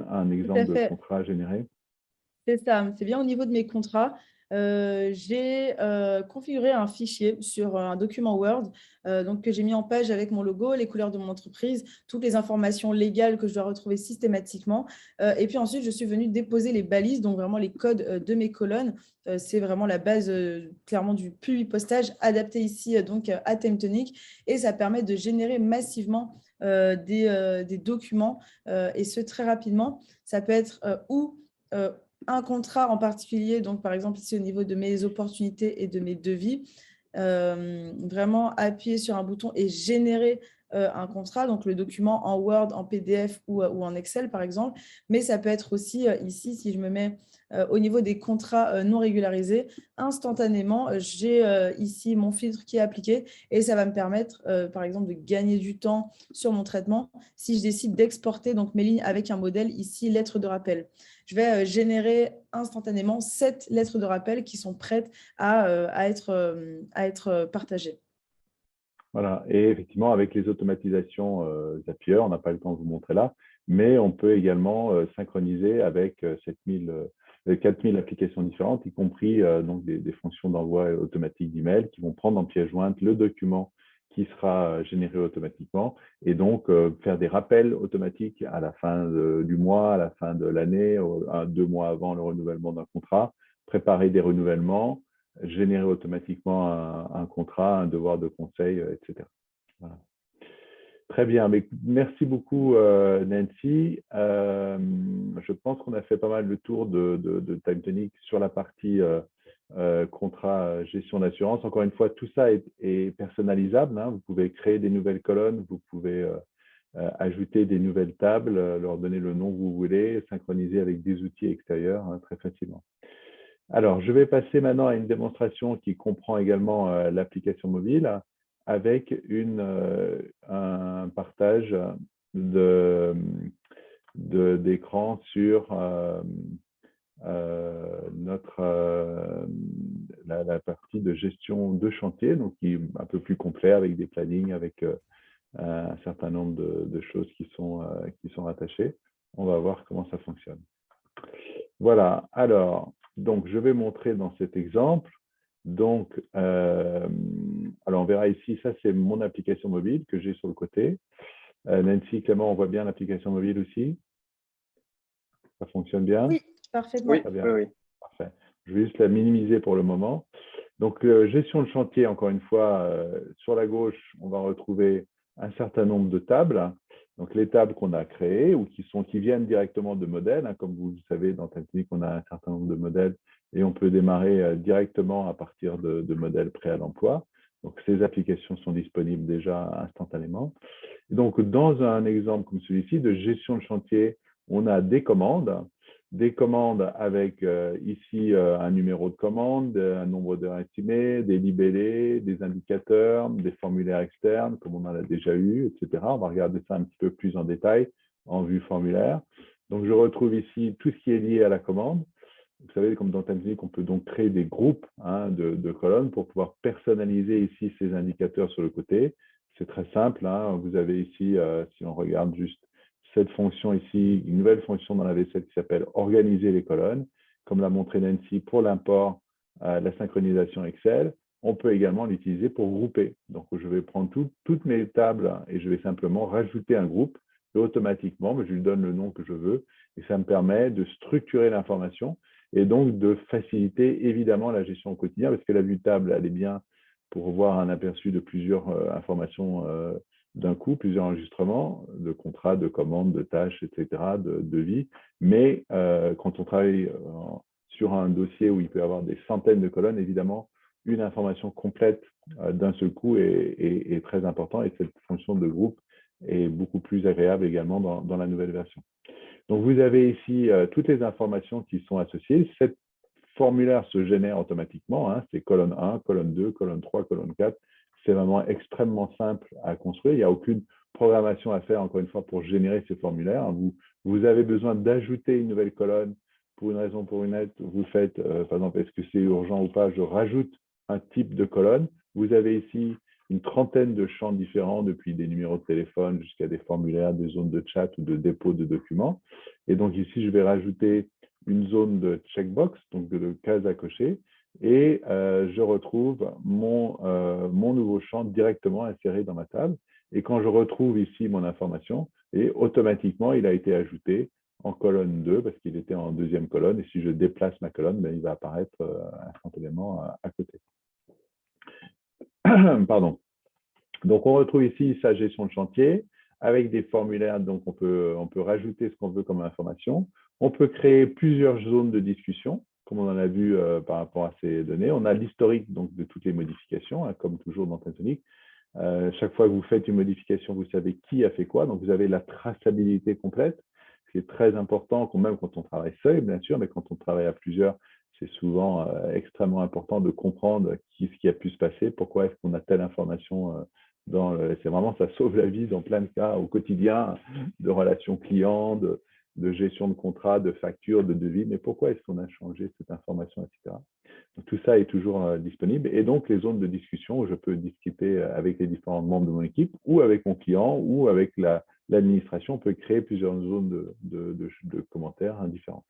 un exemple de contrat généré. C'est ça, c'est bien au niveau de mes contrats. J'ai configuré un fichier sur un document Word donc que j'ai mis en page avec mon logo, les couleurs de mon entreprise, toutes les informations légales que je dois retrouver systématiquement. Et puis ensuite, je suis venue déposer les balises, donc vraiment les codes de mes colonnes. C'est vraiment la base clairement du publipostage adapté ici donc à TimeTonic. Et ça permet de générer massivement des documents et ce très rapidement. Ça peut être un contrat en particulier, donc par exemple ici au niveau de mes opportunités et de mes devis, vraiment appuyer sur un bouton et générer un contrat, donc le document en Word, en PDF ou en Excel, par exemple. Mais ça peut être aussi ici, si je me mets au niveau des contrats non régularisés, instantanément, j'ai ici mon filtre qui est appliqué et ça va me permettre, par exemple, de gagner du temps sur mon traitement si je décide d'exporter donc mes lignes avec un modèle ici, lettre de rappel. Je vais générer instantanément 7 lettres de rappel qui sont prêtes à être partagées. Voilà. Et effectivement, avec les automatisations Zapier, on n'a pas le temps de vous montrer là, mais on peut également synchroniser avec 4000 applications différentes, y compris donc des fonctions d'envoi automatique d'email qui vont prendre en pièce jointe le document qui sera généré automatiquement et donc faire des rappels automatiques à la fin du mois, à la fin de l'année, 2 mois avant le renouvellement d'un contrat, préparer des renouvellements, générer automatiquement un contrat, un devoir de conseil, etc. Voilà. Très bien. Mais merci beaucoup, Nancy. Je pense qu'on a fait pas mal le tour de TimeTonic sur la partie contrat gestion d'assurance. Encore une fois, tout ça est personnalisable. Hein. Vous pouvez créer des nouvelles colonnes, vous pouvez ajouter des nouvelles tables, leur donner le nom que vous voulez, synchroniser avec des outils extérieurs hein, très facilement. Alors, je vais passer maintenant à une démonstration qui comprend également l'application mobile avec un partage d'écran sur la partie de gestion de chantier, donc qui est un peu plus complet avec des plannings, avec un certain nombre de choses qui sont rattachées. On va voir comment ça fonctionne. Voilà, alors, donc je vais montrer dans cet exemple. Donc, alors on verra ici, ça c'est mon application mobile que j'ai sur le côté. Nancy, Clément, on voit bien l'application mobile aussi? Ça fonctionne bien? Oui, parfaitement. Oui, Très bien. oui. Parfait. Je vais juste la minimiser pour le moment. Donc, gestion de chantier, encore une fois, sur la gauche, on va retrouver un certain nombre de tables. Donc, les tables qu'on a créées ou qui viennent directement de modèles. Hein, comme vous le savez, dans TimeTonic, on a un certain nombre de modèles et on peut démarrer directement à partir de modèles prêts à l'emploi. Donc, ces applications sont disponibles déjà instantanément. Et donc, dans un exemple comme celui-ci de gestion de chantier, on a des commandes avec ici un numéro de commande, un nombre d'heures estimées, des libellés, des indicateurs, des formulaires externes, comme on en a déjà eu, etc. On va regarder ça un petit peu plus en détail en vue formulaire. Donc, je retrouve ici tout ce qui est lié à la commande. Vous savez, comme dans TimeTonic, on peut donc créer des groupes hein, de colonnes pour pouvoir personnaliser ici ces indicateurs sur le côté. C'est très simple. Hein. Vous avez ici, si on regarde juste cette fonction ici, une nouvelle fonction dans la V7 qui s'appelle « Organiser les colonnes ». Comme l'a montré Nancy pour l'import, la synchronisation Excel, on peut également l'utiliser pour grouper. Donc, je vais prendre toutes mes tables et je vais simplement rajouter un groupe et automatiquement, je lui donne le nom que je veux et ça me permet de structurer l'information et donc de faciliter évidemment la gestion au quotidien parce que la vue table, elle est bien pour voir un aperçu de plusieurs informations d'un coup, plusieurs enregistrements de contrats, de commandes, de tâches, etc., de devis. Mais quand on travaille sur un dossier où il peut y avoir des centaines de colonnes, évidemment, une information complète d'un seul coup est très importante et cette fonction de groupe est beaucoup plus agréable également dans la nouvelle version. Donc, vous avez ici toutes les informations qui sont associées. Cette formulaire se génère automatiquement. Hein, c'est colonne 1, colonne 2, colonne 3, colonne 4. C'est vraiment extrêmement simple à construire. Il n'y a aucune programmation à faire, encore une fois, pour générer ces formulaires. Vous avez besoin d'ajouter une nouvelle colonne pour une raison ou pour une autre. Vous faites, par exemple, est-ce que c'est urgent ou pas? Je rajoute un type de colonne. Vous avez ici une trentaine de champs différents, depuis des numéros de téléphone jusqu'à des formulaires, des zones de chat ou de dépôt de documents. Et donc ici, je vais rajouter une zone de checkbox, donc de case à cocher, et je retrouve mon nouveau champ directement inséré dans ma table. Et quand je retrouve ici mon information, et automatiquement, il a été ajouté en colonne 2 parce qu'il était en deuxième colonne. Et si je déplace ma colonne, il va apparaître instantanément à côté. Pardon. Donc, on retrouve ici sa gestion de chantier avec des formulaires. Donc, on peut rajouter ce qu'on veut comme information. On peut créer plusieurs zones de discussion, comme on en a vu par rapport à ces données. On a l'historique donc de toutes les modifications, hein, comme toujours dans TimeTonic. Chaque fois que vous faites une modification, vous savez qui a fait quoi. Donc, vous avez la traçabilité complète, ce qui est très important, même quand on travaille seul, bien sûr, mais quand on travaille à plusieurs, c'est souvent extrêmement important de comprendre ce qui a pu se passer, pourquoi est-ce qu'on a telle information c'est vraiment, ça sauve la vie dans plein de cas au quotidien, de relations clients, de gestion de contrats, de factures, de devis, mais pourquoi est-ce qu'on a changé cette information, etc. Donc, tout ça est toujours disponible. Et donc, les zones de discussion où je peux discuter avec les différents membres de mon équipe ou avec mon client ou avec l'administration, on peut créer plusieurs zones de commentaires différentes.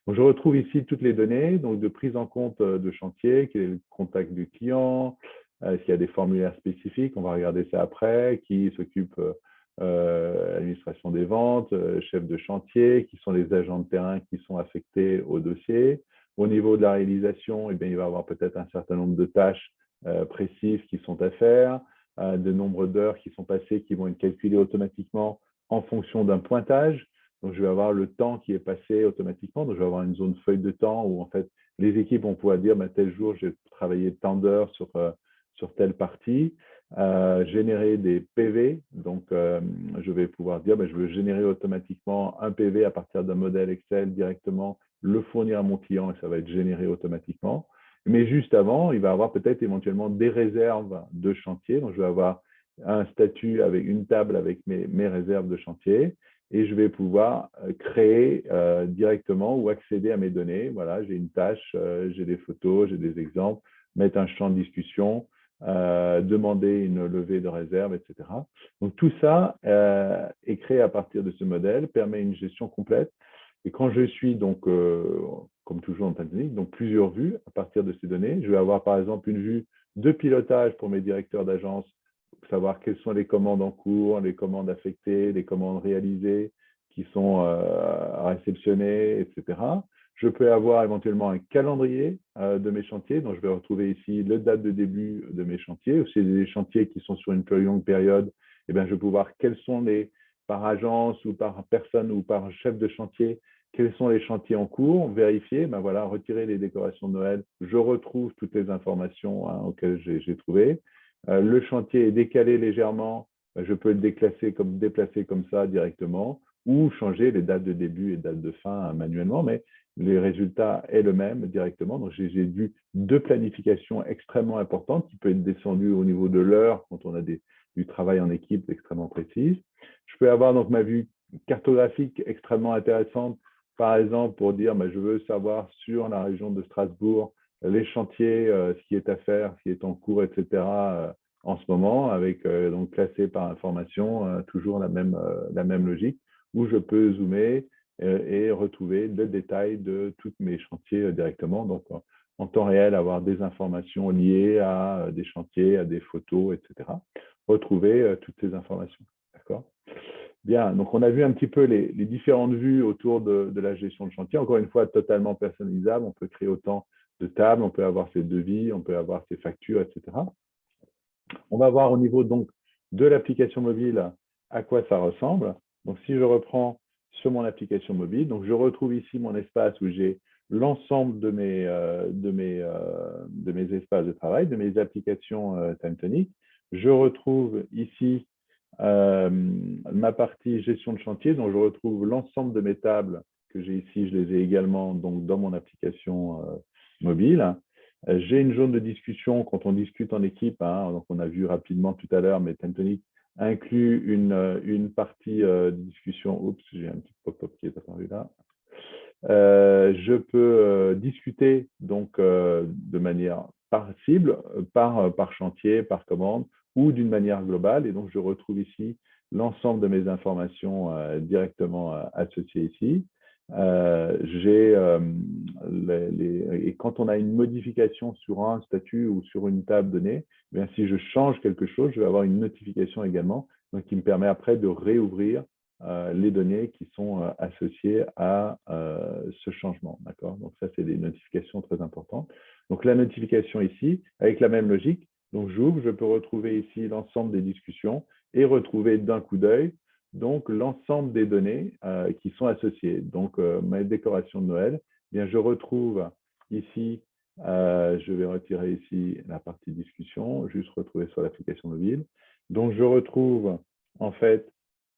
Donc, je retrouve ici toutes les données donc de prise en compte de chantier, quel est le contact du client, s'il y a des formulaires spécifiques, on va regarder ça après, qui s'occupe administration des ventes, chef de chantier, qui sont les agents de terrain qui sont affectés au dossier. Au niveau de la réalisation, eh bien, il va y avoir peut-être un certain nombre de tâches précises qui sont à faire, de nombre d'heures qui sont passées, qui vont être calculées automatiquement en fonction d'un pointage. Donc, je vais avoir le temps qui est passé automatiquement. Donc, je vais avoir une zone feuille de temps où, en fait, les équipes vont pouvoir dire, tel jour, j'ai travaillé tant d'heures sur telle partie. Générer des PV. Donc, je vais pouvoir dire, je veux générer automatiquement un PV à partir d'un modèle Excel directement, le fournir à mon client et ça va être généré automatiquement. Mais juste avant, il va y avoir peut-être éventuellement des réserves de chantier. Donc, je vais avoir un statut avec une table avec mes réserves de chantier et je vais pouvoir créer directement ou accéder à mes données. Voilà, j'ai une tâche, j'ai des photos, j'ai des exemples, mettre un champ de discussion, demander une levée de réserve, etc. Donc, tout ça est créé à partir de ce modèle, permet une gestion complète. Et quand je suis, donc, comme toujours en Tintonic, donc plusieurs vues à partir de ces données, je vais avoir par exemple une vue de pilotage pour mes directeurs d'agence, pour savoir quelles sont les commandes en cours, les commandes affectées, les commandes réalisées qui sont réceptionnées, etc. Je peux avoir éventuellement un calendrier de mes chantiers. Donc, je vais retrouver ici la date de début de mes chantiers. Si c'est des chantiers qui sont sur une plus longue période, eh bien, je vais voir quels sont par agence ou par personne ou par chef de chantier, quels sont les chantiers en cours, vérifier, voilà, retirer les décorations de Noël. Je retrouve toutes les informations auxquelles j'ai trouvé. Le chantier est décalé légèrement. Je peux le déplacer comme ça directement ou changer les dates de début et dates de fin manuellement, mais les résultats est le même directement. Donc, j'ai vu deux planifications extrêmement importantes qui peuvent être descendues au niveau de l'heure quand on a du travail en équipe extrêmement précise. Je peux avoir donc ma vue cartographique extrêmement intéressante, par exemple pour dire je veux savoir sur la région de Strasbourg les chantiers, ce qui est à faire, ce qui est en cours, etc. En ce moment, avec donc classé par information, toujours la même logique, où je peux zoomer et retrouver le détail de tous mes chantiers directement. Donc, en temps réel, avoir des informations liées à des chantiers, à des photos, etc. Retrouver toutes ces informations. D'accord ? Bien, donc on a vu un petit peu les différentes vues autour de la gestion de chantier. Encore une fois, totalement personnalisable. On peut créer autant de tables, on peut avoir ses devis, on peut avoir ses factures, etc. On va voir au niveau donc de l'application mobile à quoi ça ressemble. Donc, si je reprends sur mon application mobile, donc je retrouve ici mon espace où j'ai l'ensemble de mes espaces de travail, de mes applications Tintonic. Je retrouve ici ma partie gestion de chantier, donc je retrouve l'ensemble de mes tables que j'ai ici, je les ai également donc, dans mon application mobile. J'ai une zone de discussion quand on discute en équipe, donc on a vu rapidement tout à l'heure, mais Tintonic inclut une partie de discussion. Oups, j'ai un petit pop-up qui est apparu là. Je peux discuter donc de manière par cible, par chantier, par commande ou d'une manière globale. Et donc, je retrouve ici l'ensemble de mes informations directement associées ici. Et quand on a une modification sur un statut ou sur une table donnée, bien, si je change quelque chose, je vais avoir une notification également, donc qui me permet après de réouvrir les données qui sont associées à ce changement. D'accord ? Donc, ça, c'est des notifications très importantes. Donc, la notification ici, avec la même logique, donc j'ouvre, je peux retrouver ici l'ensemble des discussions et retrouver d'un coup d'œil donc l'ensemble des données qui sont associées. Donc, ma décoration de Noël, bien, je retrouve ici, je vais retirer ici la partie discussion, juste retrouver sur l'application mobile. Donc, je retrouve en fait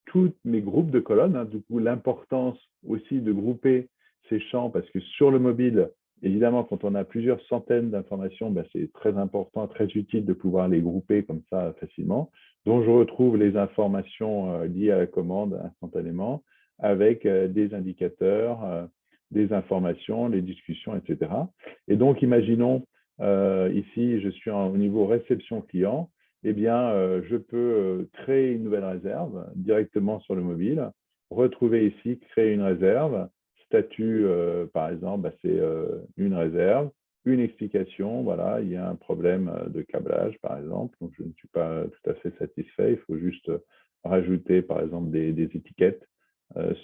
tous mes groupes de colonnes. Hein. Du coup, l'importance aussi de grouper ces champs, parce que sur le mobile, évidemment, quand on a plusieurs centaines d'informations, ben, c'est très important, très utile de pouvoir les grouper comme ça facilement. Donc, je retrouve les informations liées à la commande instantanément avec des indicateurs, des informations, les discussions, etc. Et donc, imaginons, ici, je suis au niveau réception client, eh bien, je peux créer une nouvelle réserve directement sur le mobile, retrouver ici, créer une réserve, statut, par exemple, bah, c'est une réserve, une explication, voilà, il y a un problème de câblage, par exemple, donc je ne suis pas tout à fait satisfait, il faut juste rajouter, par exemple, des étiquettes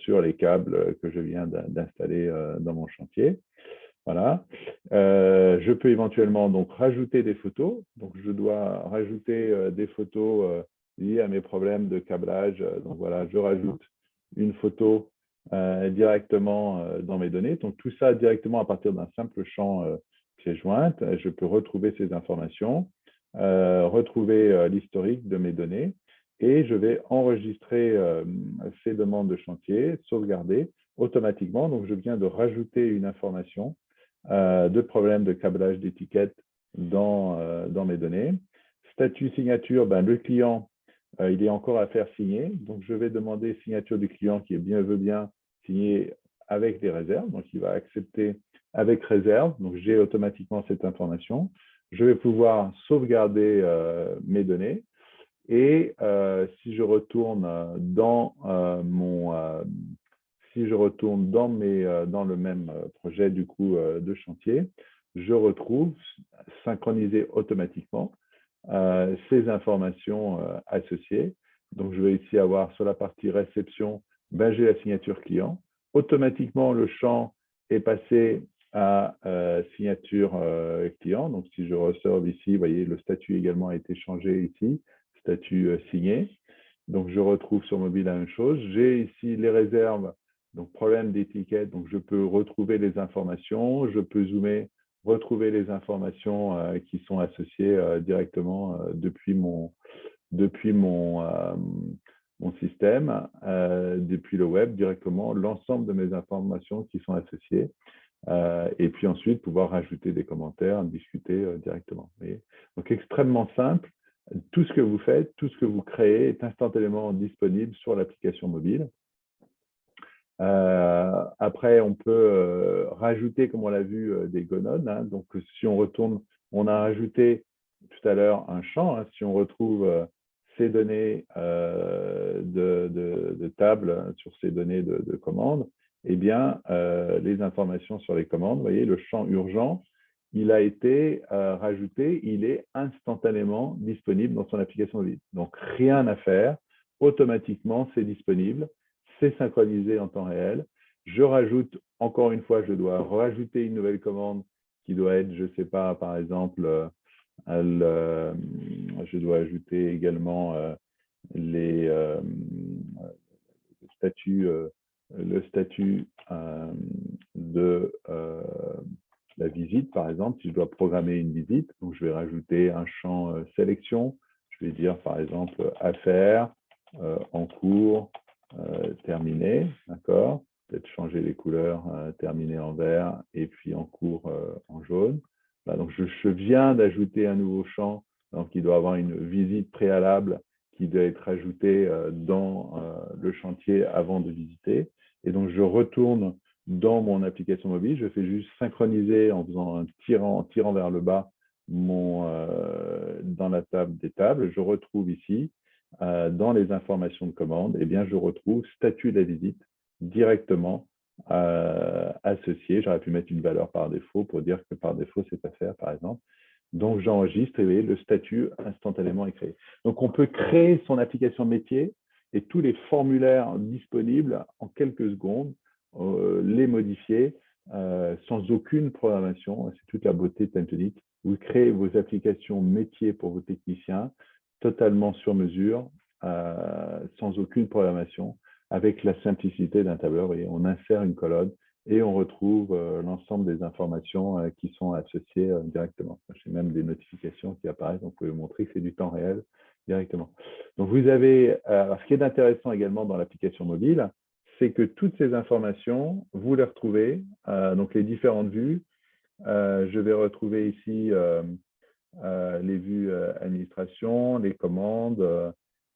sur les câbles que je viens d'installer dans mon chantier. Voilà. Je peux éventuellement donc rajouter des photos. Donc, je dois rajouter des photos liées à mes problèmes de câblage. Donc, voilà, je rajoute une photo directement dans mes données. Donc, tout ça directement à partir d'un simple champ pièce jointe. Je peux retrouver ces informations, retrouver l'historique de mes données et je vais enregistrer ces demandes de chantier, sauvegarder automatiquement. Donc, je viens de rajouter une information de problèmes de câblage d'étiquette dans mes données. Statut signature, ben, le client, il est encore à faire signer. Donc, je vais demander signature du client qui veut bien signer avec des réserves. Donc, il va accepter avec réserve. Donc, j'ai automatiquement cette information. Je vais pouvoir sauvegarder mes données. Et si je retourne si je retourne dans le même projet du coup de chantier, je retrouve synchronisé automatiquement ces informations associées. Donc, je vais ici avoir sur la partie réception, ben, j'ai la signature client. Automatiquement, le champ est passé à signature client. Donc, si je ressors ici, vous voyez, le statut également a été changé ici, statut signé. Donc, je retrouve sur mobile la même chose. J'ai ici les réserves, donc problème d'étiquette. Donc, je peux retrouver les informations. Je peux zoomer, retrouver les informations qui sont associées directement depuis mon système, depuis le web, directement, l'ensemble de mes informations qui sont associées. Et puis ensuite, pouvoir rajouter des commentaires, discuter directement. Donc, extrêmement simple. Tout ce que vous faites, tout ce que vous créez est instantanément disponible sur l'application mobile. Après, on peut rajouter, comme on l'a vu, des gonodes. Hein. Donc, si on retourne, on a rajouté tout à l'heure un champ. Hein. Si on retrouve ces données de table sur ces données de commande, eh bien, les informations sur les commandes, vous voyez, le champ urgent, il a été rajouté, il est instantanément disponible dans son application mobile. Donc, rien à faire, automatiquement, c'est disponible, c'est synchronisé en temps réel. Je rajoute, encore une fois, je dois rajouter une nouvelle commande qui doit être, je ne sais pas, par exemple, je dois ajouter également le statut de la visite, par exemple, si je dois programmer une visite. Donc, je vais rajouter un champ sélection. Je vais dire, par exemple, affaires, en cours, terminé, d'accord. Peut-être changer les couleurs, terminé en vert et puis en cours en jaune. Là, donc, je viens d'ajouter un nouveau champ, donc il doit avoir une visite préalable qui doit être ajoutée dans le chantier avant de visiter. Et donc, je retourne dans mon application mobile, je fais juste synchroniser en faisant un tirant vers le bas dans la table des tables. Je retrouve ici, dans les informations de commande, eh bien, je retrouve statut de la visite directement associé. J'aurais pu mettre une valeur par défaut pour dire que par défaut, c'est à faire, par exemple. Donc, j'enregistre et le statut instantanément est créé. Donc, on peut créer son application métier et tous les formulaires disponibles en quelques secondes, les modifier sans aucune programmation. C'est toute la beauté de Timetonik. Vous créez vos applications métiers pour vos techniciens totalement sur mesure, sans aucune programmation, avec la simplicité d'un tableur. Et on insère une colonne et on retrouve l'ensemble des informations qui sont associées directement. J'ai même des notifications qui apparaissent, donc vous pouvez montrer que c'est du temps réel directement. Donc, vous avez, alors, ce qui est intéressant également dans l'application mobile, c'est que toutes ces informations, vous les retrouvez, donc les différentes vues. Je vais retrouver ici les vues administration, les commandes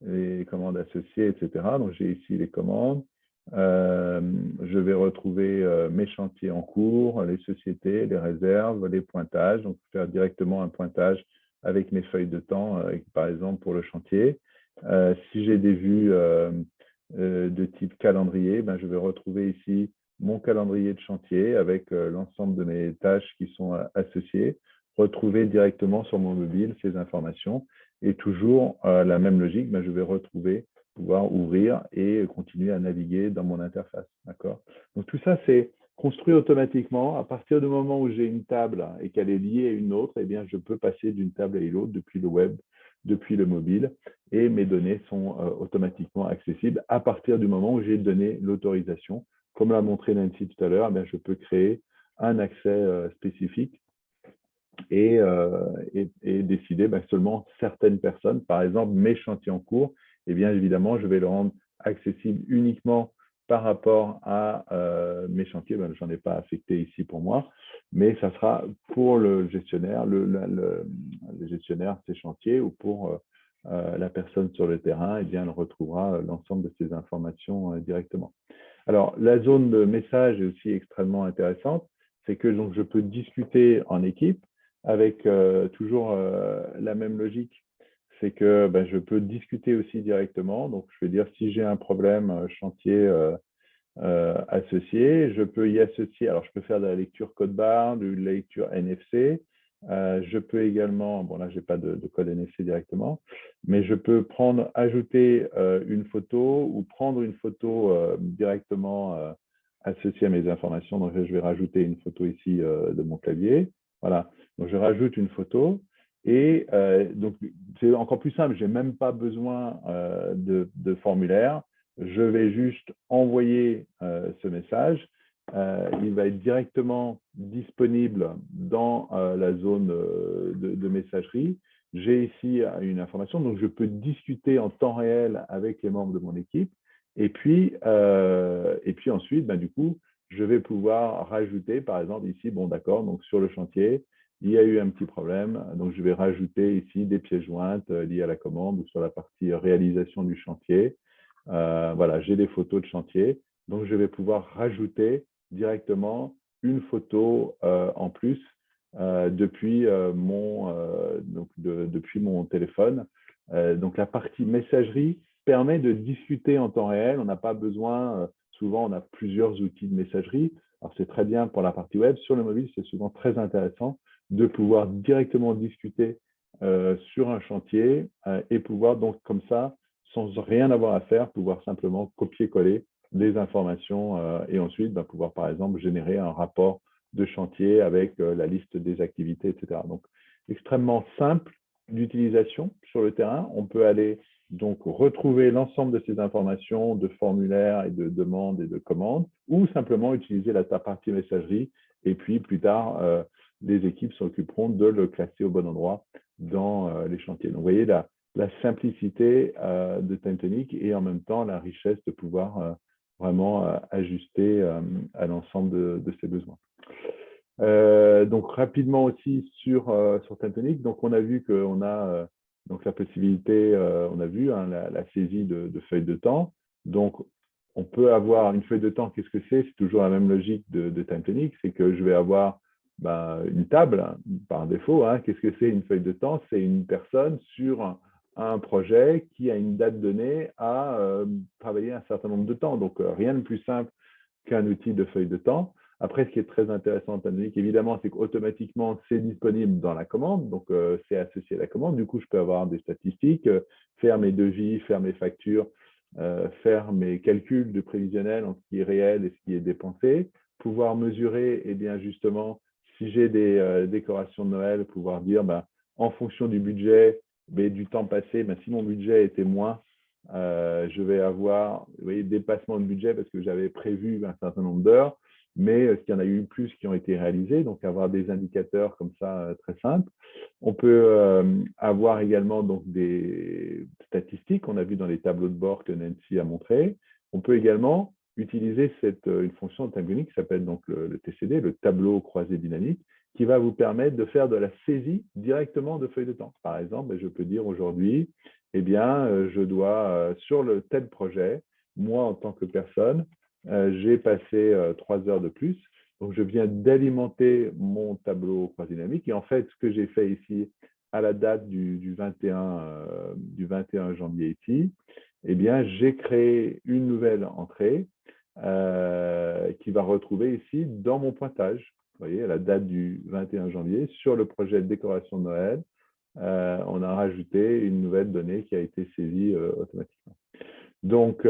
associées, etc. Donc, j'ai ici les commandes. Je vais retrouver mes chantiers en cours, les sociétés, les réserves, les pointages. Donc, faire directement un pointage avec mes feuilles de temps, par exemple pour le chantier. Si j'ai des vues de type calendrier, ben, je vais retrouver ici mon calendrier de chantier avec l'ensemble de mes tâches qui sont associées, retrouver directement sur mon mobile ces informations. Et toujours la même logique, ben, je vais retrouver, pouvoir ouvrir et continuer à naviguer dans mon interface. D'accord ? Donc tout ça, c'est construit automatiquement. À partir du moment où j'ai une table et qu'elle est liée à une autre, eh bien, je peux passer d'une table à une autre depuis le web, depuis le mobile, et mes données sont automatiquement accessibles à partir du moment où j'ai donné l'autorisation. Comme l'a montré Nancy tout à l'heure, eh je peux créer un accès spécifique et décider seulement certaines personnes, par exemple mes chantiers en cours, et bien évidemment, je vais le rendre accessible uniquement par rapport à mes chantiers. Je n'en ai pas affecté ici pour moi, mais ça sera pour le gestionnaire, le gestionnaire de ces chantiers ou pour la personne sur le terrain, eh bien, elle retrouvera l'ensemble de ces informations directement. Alors, la zone de message est aussi extrêmement intéressante. C'est que donc, je peux discuter en équipe avec toujours la même logique. C'est que je peux discuter aussi directement. Donc, je vais dire si j'ai un problème chantier associé, je peux y associer. Alors, je peux faire de la lecture code barre, de la lecture NFC. Je peux également, bon là, je n'ai pas de code NFC directement, mais je peux ajouter une photo ou prendre une photo directement associée à mes informations. Donc, je vais rajouter une photo ici de mon clavier. Voilà, donc je rajoute une photo et donc c'est encore plus simple, je n'ai même pas besoin de formulaire. Je vais juste envoyer ce message. Il va être directement disponible dans la zone de messagerie. J'ai ici une information, donc je peux discuter en temps réel avec les membres de mon équipe. Et puis ensuite, du coup, je vais pouvoir rajouter, par exemple, ici, bon, d'accord, donc sur le chantier, il y a eu un petit problème, donc je vais rajouter ici des pièces jointes liées à la commande ou sur la partie réalisation du chantier. Voilà, j'ai des photos de chantier, donc je vais pouvoir rajouter directement une photo en plus depuis mon téléphone. Donc la partie messagerie permet de discuter en temps réel. On n'a pas besoin, souvent on a plusieurs outils de messagerie. Alors c'est très bien pour la partie web. Sur le mobile, c'est souvent très intéressant de pouvoir directement discuter sur un chantier et pouvoir donc comme ça, sans rien avoir à faire, pouvoir simplement copier-coller des informations et ensuite pouvoir, par exemple, générer un rapport de chantier avec la liste des activités, etc. Donc, extrêmement simple d'utilisation sur le terrain. On peut aller donc retrouver l'ensemble de ces informations de formulaires et de demandes et de commandes ou simplement utiliser la partie messagerie et puis plus tard, les équipes s'occuperont de le classer au bon endroit dans les chantiers. Donc, vous voyez, la simplicité de Timetonik et en même temps la richesse de pouvoir vraiment ajuster à l'ensemble de ses besoins. Donc rapidement aussi sur Timetonik, donc on a vu qu'on a donc la possibilité, on a vu la saisie de feuilles de temps. Donc on peut avoir une feuille de temps, qu'est-ce que c'est? C'est toujours la même logique de Timetonik, c'est que je vais avoir une table par défaut. Qu'est-ce que c'est une feuille de temps? C'est une personne sur un projet qui a une date donnée à travailler un certain nombre de temps. Donc, rien de plus simple qu'un outil de feuille de temps. Après, ce qui est très intéressant en Timetonik, évidemment, c'est qu'automatiquement, c'est disponible dans la commande. Donc, c'est associé à la commande. Du coup, je peux avoir des statistiques, faire mes devis, faire mes factures, faire mes calculs de prévisionnel entre ce qui est réel et ce qui est dépensé, pouvoir mesurer, et bien justement, si j'ai des décorations de Noël, pouvoir dire, en fonction du budget, du temps passé, si mon budget était moins, je vais avoir dépassement de budget parce que j'avais prévu un certain nombre d'heures. mais s'il y en a eu plus qui ont été réalisés, donc avoir des indicateurs comme ça très simples. On peut avoir également donc des statistiques, on a vu dans les tableaux de bord que Nancy a montré. On peut également utiliser une fonction de TimeTonic qui s'appelle donc le TCD, le tableau croisé dynamique, qui va vous permettre de faire de la saisie directement de feuilles de temps. Par exemple, je peux dire aujourd'hui, eh bien, je dois, sur le tel projet, moi, en tant que personne, j'ai passé 3 heures de plus. Donc, je viens d'alimenter mon tableau croisé dynamique. Et en fait, ce que j'ai fait ici, à la date du 21 janvier ici, eh bien, j'ai créé une nouvelle entrée qui va retrouver ici dans mon pointage. Vous voyez, à la date du 21 janvier, sur le projet de décoration de Noël, on a rajouté une nouvelle donnée qui a été saisie automatiquement. Donc,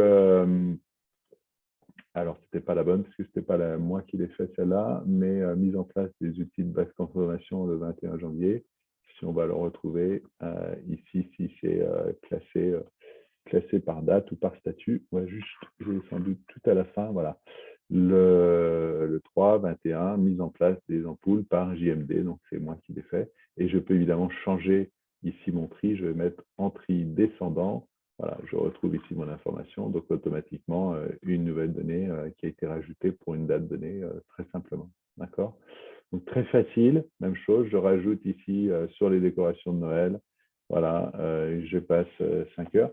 alors, ce n'était pas la bonne, parce que ce n'était pas moi qui l'ai fait celle-là, mais mise en place des outils de basse consommation le 21 janvier. Si on va le retrouver ici, si c'est classé par date ou par statut, ouais, juste, j'ai sans doute tout à la fin, voilà. Le 3, 21, mise en place des ampoules par JMD, donc c'est moi qui l'ai fait. Et je peux évidemment changer ici mon tri, je vais mettre en tri descendant. Voilà, je retrouve ici mon information, donc automatiquement une nouvelle donnée qui a été rajoutée pour une date donnée très simplement. D'accord? Donc très facile, même chose, je rajoute ici sur les décorations de Noël, voilà, je passe 5 heures.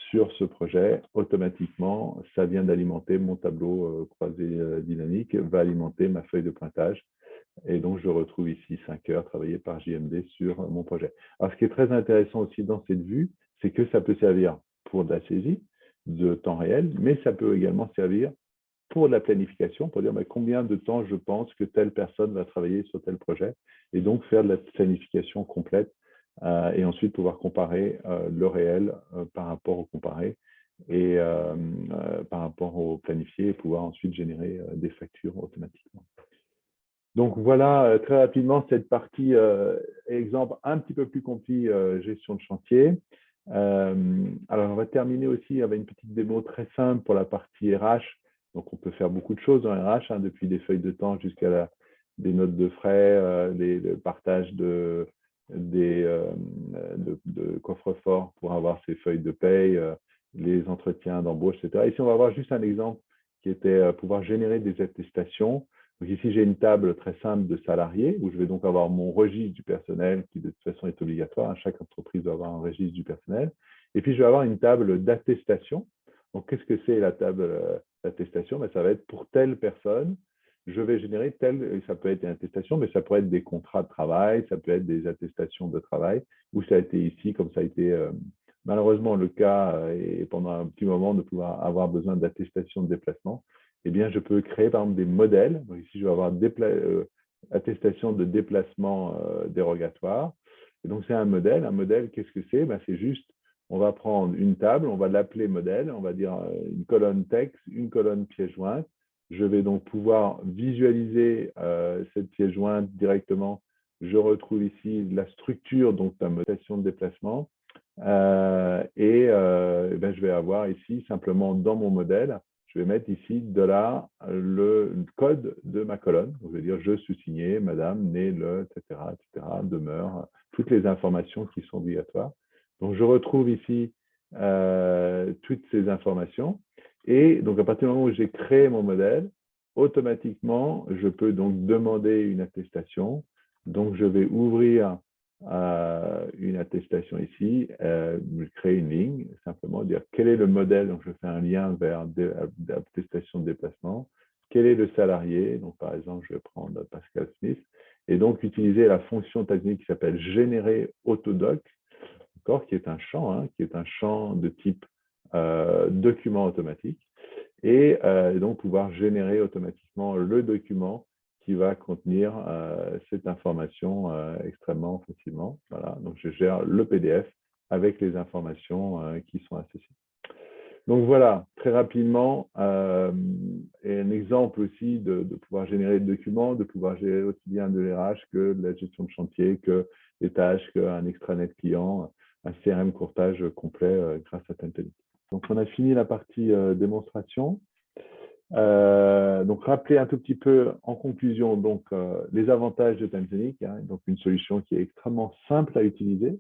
Sur ce projet, automatiquement, ça vient d'alimenter mon tableau croisé dynamique, va alimenter ma feuille de pointage. Et donc, je retrouve ici 5 heures travaillées par JMD sur mon projet. Alors, ce qui est très intéressant aussi dans cette vue, c'est que ça peut servir pour de la saisie de temps réel, mais ça peut également servir pour de la planification, pour dire combien de temps je pense que telle personne va travailler sur tel projet, et donc faire de la planification complète et ensuite pouvoir comparer le réel par rapport au comparé et par rapport au planifié et pouvoir ensuite générer des factures automatiquement. Donc voilà très rapidement cette partie exemple un petit peu plus compris gestion de chantier. Alors on va terminer aussi avec une petite démo très simple pour la partie RH. Donc on peut faire beaucoup de choses dans RH, depuis des feuilles de temps jusqu'à des notes de frais, le partage de coffre-fort pour avoir ces feuilles de paye, les entretiens d'embauche, etc. Ici, on va voir juste un exemple qui était pouvoir générer des attestations. Donc ici, j'ai une table très simple de salariés où je vais donc avoir mon registre du personnel qui de toute façon est obligatoire. Chaque entreprise doit avoir un registre du personnel. Et puis, je vais avoir une table d'attestation. Donc, qu'est-ce que c'est la table d'attestation? Ça va être pour telle personne. Je vais générer ça peut être une attestation, mais ça pourrait être des contrats de travail, ça peut être des attestations de travail, où ça a été ici, comme ça a été malheureusement le cas, et pendant un petit moment de pouvoir avoir besoin d'attestation de déplacement, eh bien, je peux créer par exemple des modèles. Donc ici, je vais avoir attestation de déplacement dérogatoire. Et donc, c'est un modèle. Un modèle, qu'est-ce que c'est? C'est juste, on va prendre une table, on va l'appeler modèle, on va dire une colonne texte, une colonne pièce jointe. Je vais donc pouvoir visualiser cette pièce jointe directement. Je retrouve ici la structure donc de la modélisation de déplacement. Je vais avoir ici simplement dans mon modèle, je vais mettre ici le code de ma colonne. Donc, je vais dire je suis signé, madame, né le, etc., demeure, toutes les informations qui sont obligatoires. Donc, je retrouve ici toutes ces informations. Et donc, à partir du moment où j'ai créé mon modèle, automatiquement, je peux donc demander une attestation. Donc, je vais ouvrir une attestation ici, je crée une ligne, simplement dire quel est le modèle, donc je fais un lien vers l'attestation de déplacement, quel est le salarié, donc par exemple, je vais prendre Pascal Smith, et donc utiliser la fonction technique qui s'appelle générer autodoc, qui est un champ de type document automatique, et donc pouvoir générer automatiquement le document qui va contenir cette information extrêmement facilement. Voilà, donc je gère le PDF avec les informations qui sont associées. Donc voilà, très rapidement, et un exemple aussi de pouvoir générer des documents, de pouvoir gérer aussi bien de l'RH que de la gestion de chantier, que des tâches, qu'un extranet client, un CRM courtage complet grâce à TimeTonic. Donc on a fini la partie démonstration. Donc, rappeler un tout petit peu en conclusion donc, les avantages de Timesonic, hein, donc une solution qui est extrêmement simple à utiliser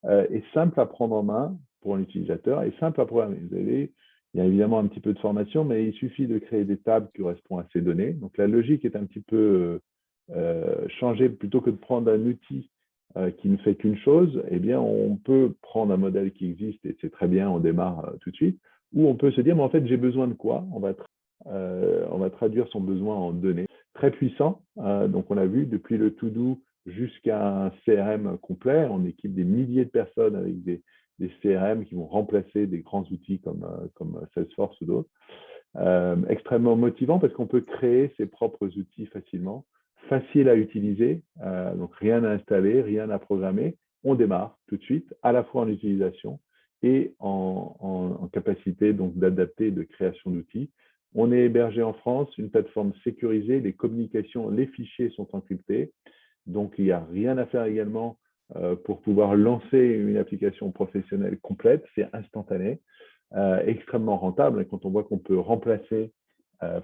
et simple à prendre en main pour l'utilisateur et simple à programmer. Vous avez, il y a évidemment un petit peu de formation, mais il suffit de créer des tables qui correspondent à ces données. Donc, la logique est un petit peu changée. Plutôt que de prendre un outil qui ne fait qu'une chose, eh bien, on peut prendre un modèle qui existe et c'est très bien, on démarre tout de suite. Ou on peut se dire, mais en fait, j'ai besoin de quoi? On va traduire son besoin en données. Très puissant. Donc, on a vu depuis le to-do jusqu'à un CRM complet. On équipe des milliers de personnes avec des CRM qui vont remplacer des grands outils comme Salesforce ou d'autres. Extrêmement motivant parce qu'on peut créer ses propres outils facilement, facile à utiliser, donc rien à installer, rien à programmer. On démarre tout de suite, à la fois en utilisation et en capacité donc d'adapter, de création d'outils. On est hébergé en France, une plateforme sécurisée, les communications, les fichiers sont encryptés, donc il n'y a rien à faire également pour pouvoir lancer une application professionnelle complète, c'est instantané. Extrêmement rentable quand on voit qu'on peut remplacer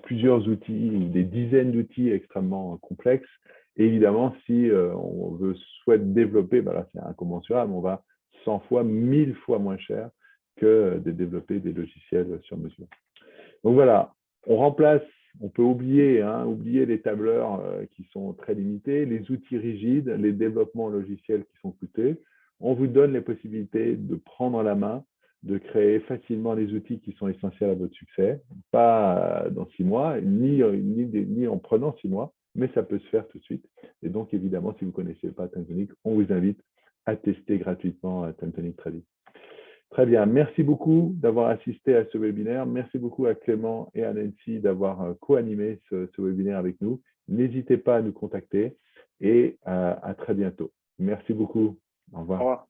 plusieurs outils, des dizaines d'outils extrêmement complexes. Et évidemment, si on souhaite développer, ben là c'est incommensurable, on va 100 fois, 1000 fois moins cher que de développer des logiciels sur mesure. Donc voilà, on peut oublier les tableurs qui sont très limités, les outils rigides, les développements logiciels qui sont coûteux. On vous donne les possibilités de prendre la main, de créer facilement les outils qui sont essentiels à votre succès, pas dans 6 mois, ni en prenant 6 mois, mais ça peut se faire tout de suite. Et donc, évidemment, si vous ne connaissez pas Timesonic, on vous invite à tester gratuitement Timesonic très vite. Très bien, merci beaucoup d'avoir assisté à ce webinaire. Merci beaucoup à Clément et à Nancy d'avoir co-animé ce webinaire avec nous. N'hésitez pas à nous contacter et à très bientôt. Merci beaucoup. Au revoir. Au revoir.